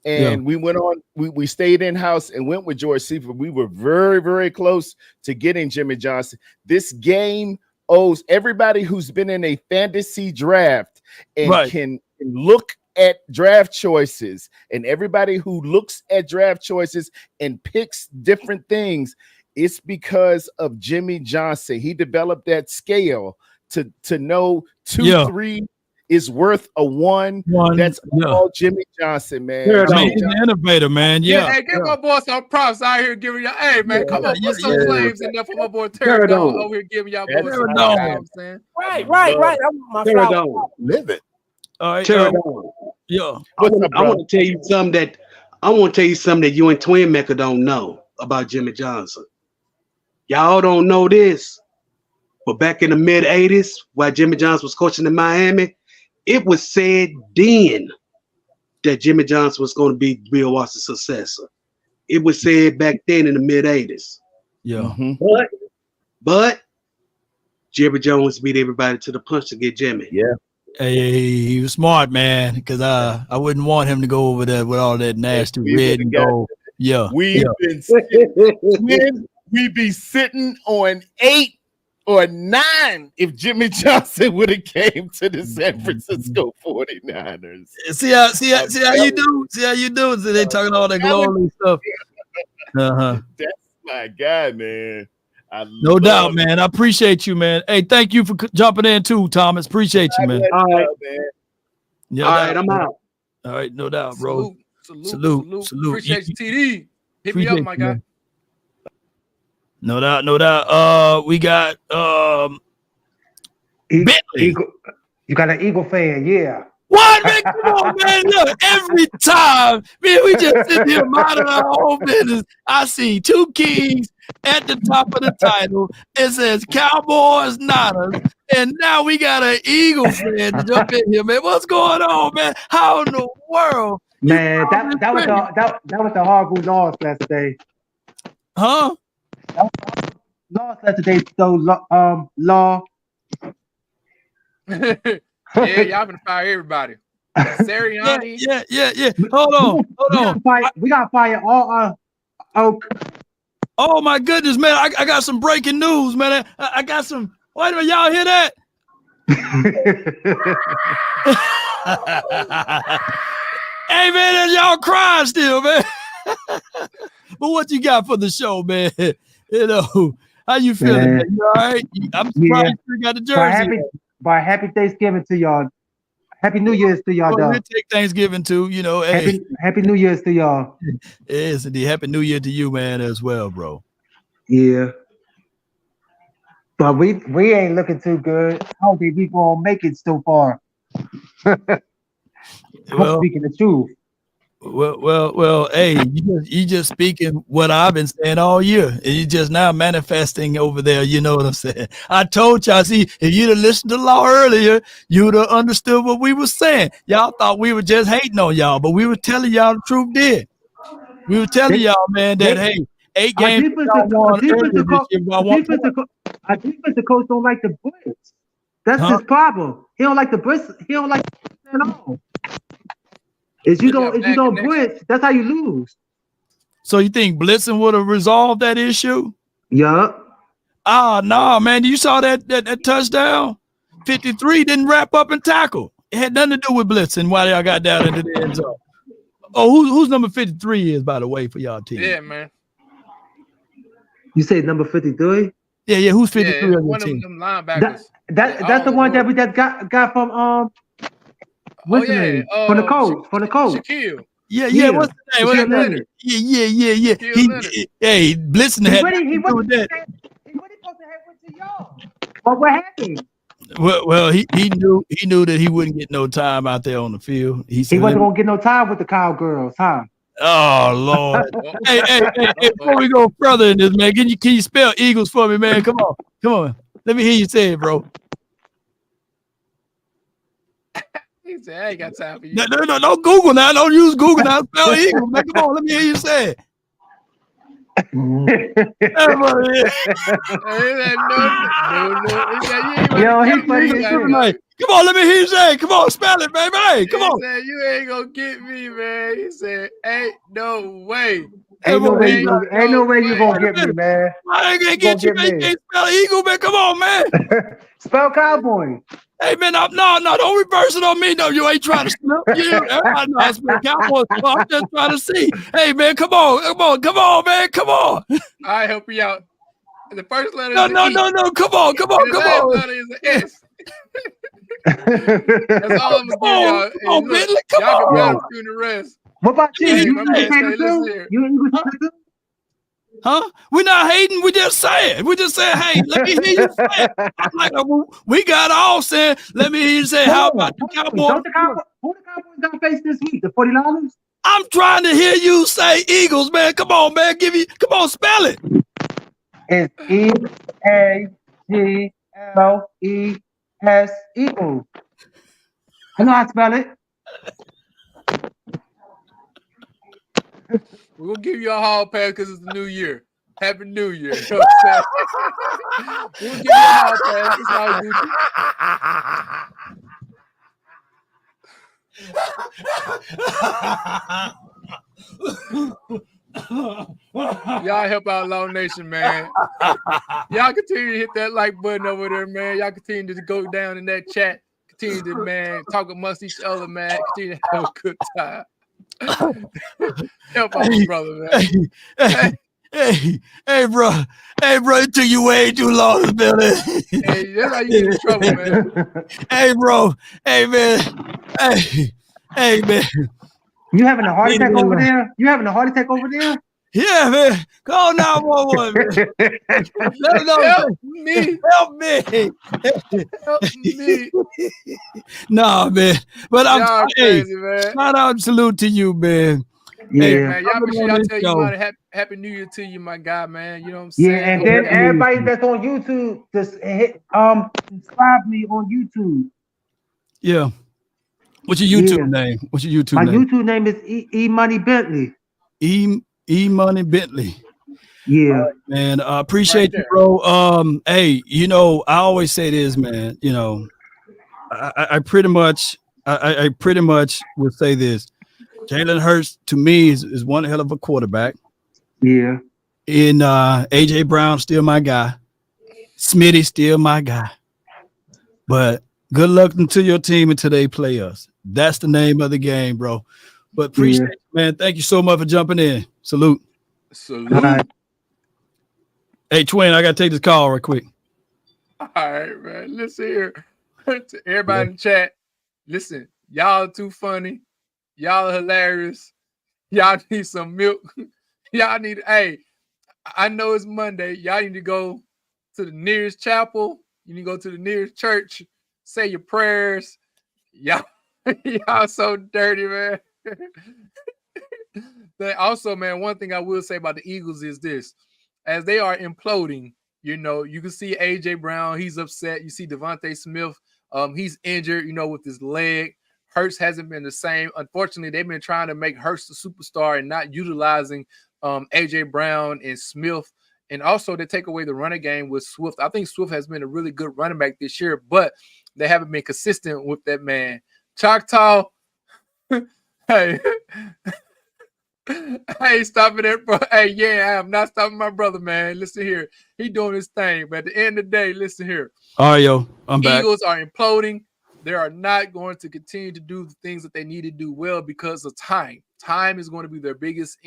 And we went on, we stayed in-house and went with George Seifert. We were very, very close to getting Jimmy Johnson. This game owes everybody who's been in a fantasy draft and can look at draft choices, and everybody who looks at draft choices and picks different things, it's because of Jimmy Johnson. He developed that scale to know 2, 3 is worth a 1. That's all Jimmy Johnson, man. He's an innovator, man. Hey, give my boy some props out here giving y'all. Hey, man, come on, put some claims in there for my boy Terry Dawn over here giving y'all boys some props. You know what I'm saying? Right. I want my flower. Live it. All right, I want to tell you something that you and Twin Mecca don't know about Jimmy Johnson. Y'all don't know this, but back in the mid 80s, while Jimmy Johnson was coaching in Miami, it was said then that Jimmy Johnson was going to be Bill Walsh's successor. it was said back then in the mid 80s. Yeah. But Jerry Jones beat everybody to the punch to get Jimmy. Yeah. Hey, he was smart, man, because I wouldn't want him to go over there with all that nasty red and gold. Yeah. We've been sitting, we'd be sitting on 8 or 9 if Jimmy Johnson would have came to the San Francisco 49ers. See how you do? See how you do? So they talking all that glory stuff. That's my guy, man. No doubt, man. I appreciate you, man. Hey, thank you for jumping in too, Thomas. Appreciate you, man. All right, man. No all doubt, right, I'm out. All right, no doubt, bro. Salute. Appreciate you, TD. Hit me up, my guy. Man. No doubt. We got Bentley. You got an Eagle fan, yeah. What, man? Come on, man. Look, every time, man, we just sit here minding our own business. I see 2 kings at the top of the title. It says Cowboys, Niners, and now we got an Eagle fan to jump in here, man. What's going on, man? How in the world? Man, that was the horrible loss yesterday. Huh? Lost yesterday, so law. Yeah, y'all been fire everybody. Sirianni. Yeah. Hold on. We got to fire all Oh my goodness, man! I got some breaking news, man. I got some. Wait a minute, y'all hear that? Hey man, y'all crying still, man. But what you got for the show, man? You know, how you feeling? Man? You all right? I'm surprised you got the jersey. Happy Thanksgiving to y'all. Happy New Year's to y'all. We'll take Thanksgiving too, you know. Hey. Happy New Year's to y'all. Yes, indeed. Happy New Year to you, man, as well, bro. Yeah. But we ain't looking too good. I don't think we gonna make it so far. Well, speaking the truth. Well. Hey, you just speaking what I've been saying all year, and you just now manifesting over there. You know what I'm saying? I told y'all. See, if you'd have listened to Law earlier, you'd have understood what we were saying. Y'all thought we were just hating on y'all, but we were telling y'all the truth. We were telling y'all, man, that hey, 8 games. Our defensive coach don't like the blitz. That's his problem. He don't like the blitz. He don't like the blitz at all. If you don't blitz, that's how you lose. So you think blitzing would have resolved that issue? Yeah. No, man. You saw that touchdown? 53 didn't wrap up and tackle. It had nothing to do with blitzing while y'all got down into the end zone. Oh, who's number 53 is, by the way, for y'all team? Yeah, man. You say number 53? Yeah. Who's 53 on your one team? of them linebackers. That's the one that we just got from what's the name? From the coach. Shaquille. Yeah. What's the name? Yeah. Hey, blitzing had he was supposed to have went to y'all. But what happened? Well, he knew that he wouldn't get no time out there on the field. He wasn't gonna get no time with the cowgirls, huh? Oh Lord! hey! Before we go further in this, man, can you spell Eagles for me, man? Come on. Let me hear you say it, bro. He said, "I ain't got time for you." No, don't Google now. Don't use Google now. Spell Eagles, man. Come on, let me hear you say it. No. Yo, he's funny. Come on, let me hear you say it. Come on, spell it, baby. Hey, come on. He said, you ain't gonna get me, man. He said, ain't no way. Ain't no way you gonna get me, man. I ain't gonna get you, man. You can't spell Eagle, man. Come on, man. Spell Cowboy. Hey, man, no, don't reverse it on me. No, you ain't trying to spell. Everybody knows I spell Cowboys. I'm just trying to see. Hey, man, come on, man. Come on. I help you out. The first letter no, is no, E. no. Come on. The last letter is an S. That's all I'm gonna give y'all. Bentley, come y'all on. can battle through the rest. What about you? Hey, You my man, stay listen here. Huh? We're not hating. We just saying. We just saying, hey, let me hear you say it. I'm like, we got all saying, let me hear you say, how about the Cowboys? Who the Cowboys got to face this week? The 49ers? I'm trying to hear you say Eagles, man. Come on, man. Come on, spell it. It's E-A-G-L-E-S, Eagles. I know how to spell it. We're gonna give you a hall pass because it's the new year. Happy New Year. You know what I'm saying? We'll give you a hall pass. It's all Gucci. Y'all help out Law Nation, man. Y'all continue to hit that like button over there, man. Y'all continue to go down in that chat. Continue to, man, talk amongst each other, man. Continue to have a good time. Help out my brother, man. Hey, bro. It took you way too long to build it. Hey, that's how you get in trouble, man. Hey, bro. Hey, man. Hey, man. You having a heart attack over there? You having a heart attack over there? Yeah, man. Call 911, man. Help me. Help me. Help me. Nah, man. But I'm crazy, man. Shout out, salute to you, man. Yeah, hey, man. Y'all make sure y'all tell you about happy New Year to you, my guy, man. You know what I'm saying? Yeah, and then everybody that's on YouTube, just hit subscribe me on YouTube. Yeah. What's your YouTube name? What's your YouTube name? My YouTube name is E Money Bentley. E Money Bentley. Yeah, man. I appreciate you, bro. Hey, you know, I always say this, man. You know, I pretty much would say this. Jalen Hurts to me is one hell of a quarterback. Yeah. And AJ Brown still my guy. Smitty still my guy. But good luck to your team until they play us. That's the name of the game, bro. But appreciate it, man. Thank you so much for jumping in. Salute. Salute. Hey, Twin, I got to take this call real quick. All right, man. Listen here. To everybody in the chat, listen, y'all too funny. Y'all are hilarious. Y'all need some milk. Y'all need, hey, I know it's Monday. Y'all need to go to the nearest chapel. You need to go to the nearest church. Say your prayers. Y'all so dirty, man. Also, man, one thing I will say about the Eagles is this. As they are imploding, you know, you can see AJ Brown, he's upset. You see Devontae Smith, he's injured, you know, with his leg. Hurts hasn't been the same. Unfortunately, they've been trying to make Hurts the superstar and not utilizing AJ Brown and Smith. And also they take away the running game with Swift. I think Swift has been a really good running back this year, but they haven't been consistent with that man. Choctaw, hey, hey, stop it, bro. Hey, yeah, I'm not stopping my brother, man. Listen here. He doing his thing, but at the end of the day, listen here. All right, yo, I'm back. Eagles are imploding. They are not going to continue to do the things that they need to do well because of time. Time is going to be their biggest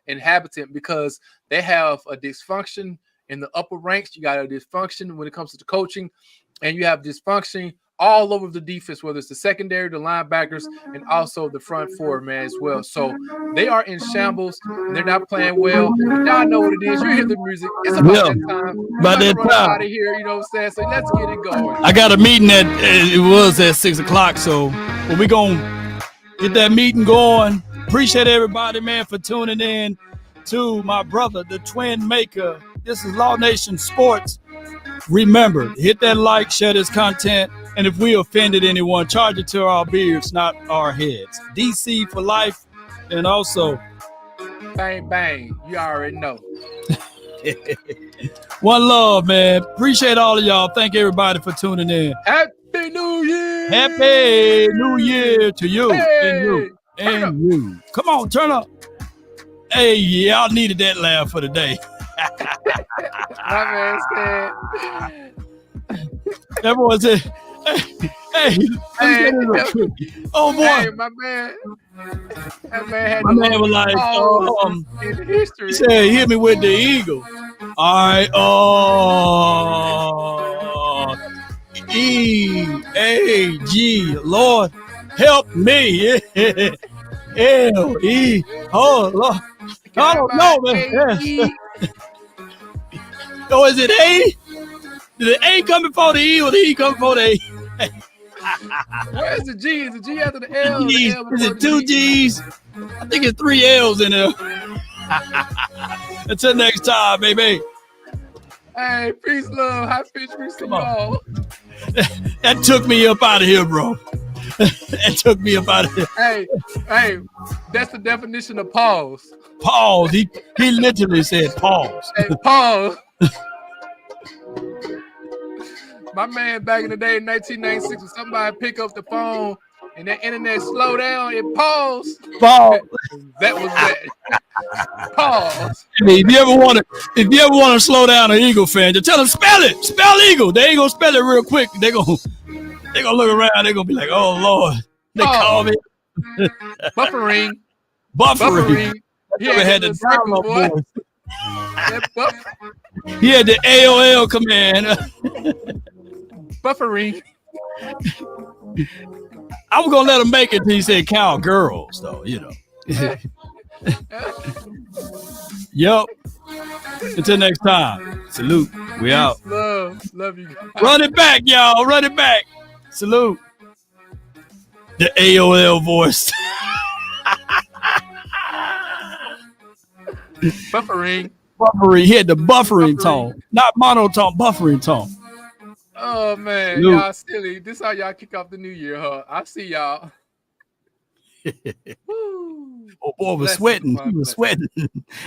inhabitant because they have a dysfunction in the upper ranks. You got a dysfunction when it comes to the coaching, and you have dysfunction all over the defense, whether it's the secondary, the linebackers, and also the front four, man, as well. So they are in shambles. They're not playing well. But y'all know what it is. You hear the music. It's about that time. About that time. Out of here, you know what I'm saying? So let's get it going. I got a meeting it was at 6 o'clock. So we're going to get that meeting going. Appreciate everybody, man, for tuning in to my brother, the Twin Maker. This is Law Nation Sports. Remember, hit that like, share this content, and if we offended anyone, charge it to our beards, not our heads. DC for life, and also bang, bang. You already know. One love, man. Appreciate all of y'all. Thank everybody for tuning in. Happy New Year. Happy New Year to you and you and you. Come on, turn up. Hey, y'all needed that laugh for the day. My man said. Everyone said, hey, oh boy. Hey, my man. That man had my man was like, in history. He said, hit me with the eagle. All right. E-A-G. Lord, help me. L-E. Oh, Lord. I don't know, man. Oh, is it A? Did the A come before the E or the E come before the A? Where's the G? Is the G after the L? Is it 2 G's? I think it's 3 L's in there. Until next time, baby. Hey, peace, love. High fish, peace to y'all. That took me up out of here, bro. It took me about it. Hey, that's the definition of pause. Pause. He literally said pause. Hey, pause. My man back in the day in 1996, when somebody pick up the phone and the internet slow down, it paused. Pause. That was that. Pause. I mean, if you ever want to slow down an Eagle fan, just tell them spell Eagle. They ain't gonna spell it real quick. They gonna look around. They gonna be like, oh Lord, they call me. Buffering. He had the boy. He had the AOL command. Buffering. I was gonna let him make it till he said cowgirls, though, you know. Yep. Until next time. Salute. We out. Love you. Run it back, y'all. Run it back. Salute. The AOL voice. Buffering. He had the buffering tone, not monotone, buffering tone. Oh man, y'all silly. This how y'all kick off the new year, huh? I see y'all. Oh boy, was sweating. He was sweating.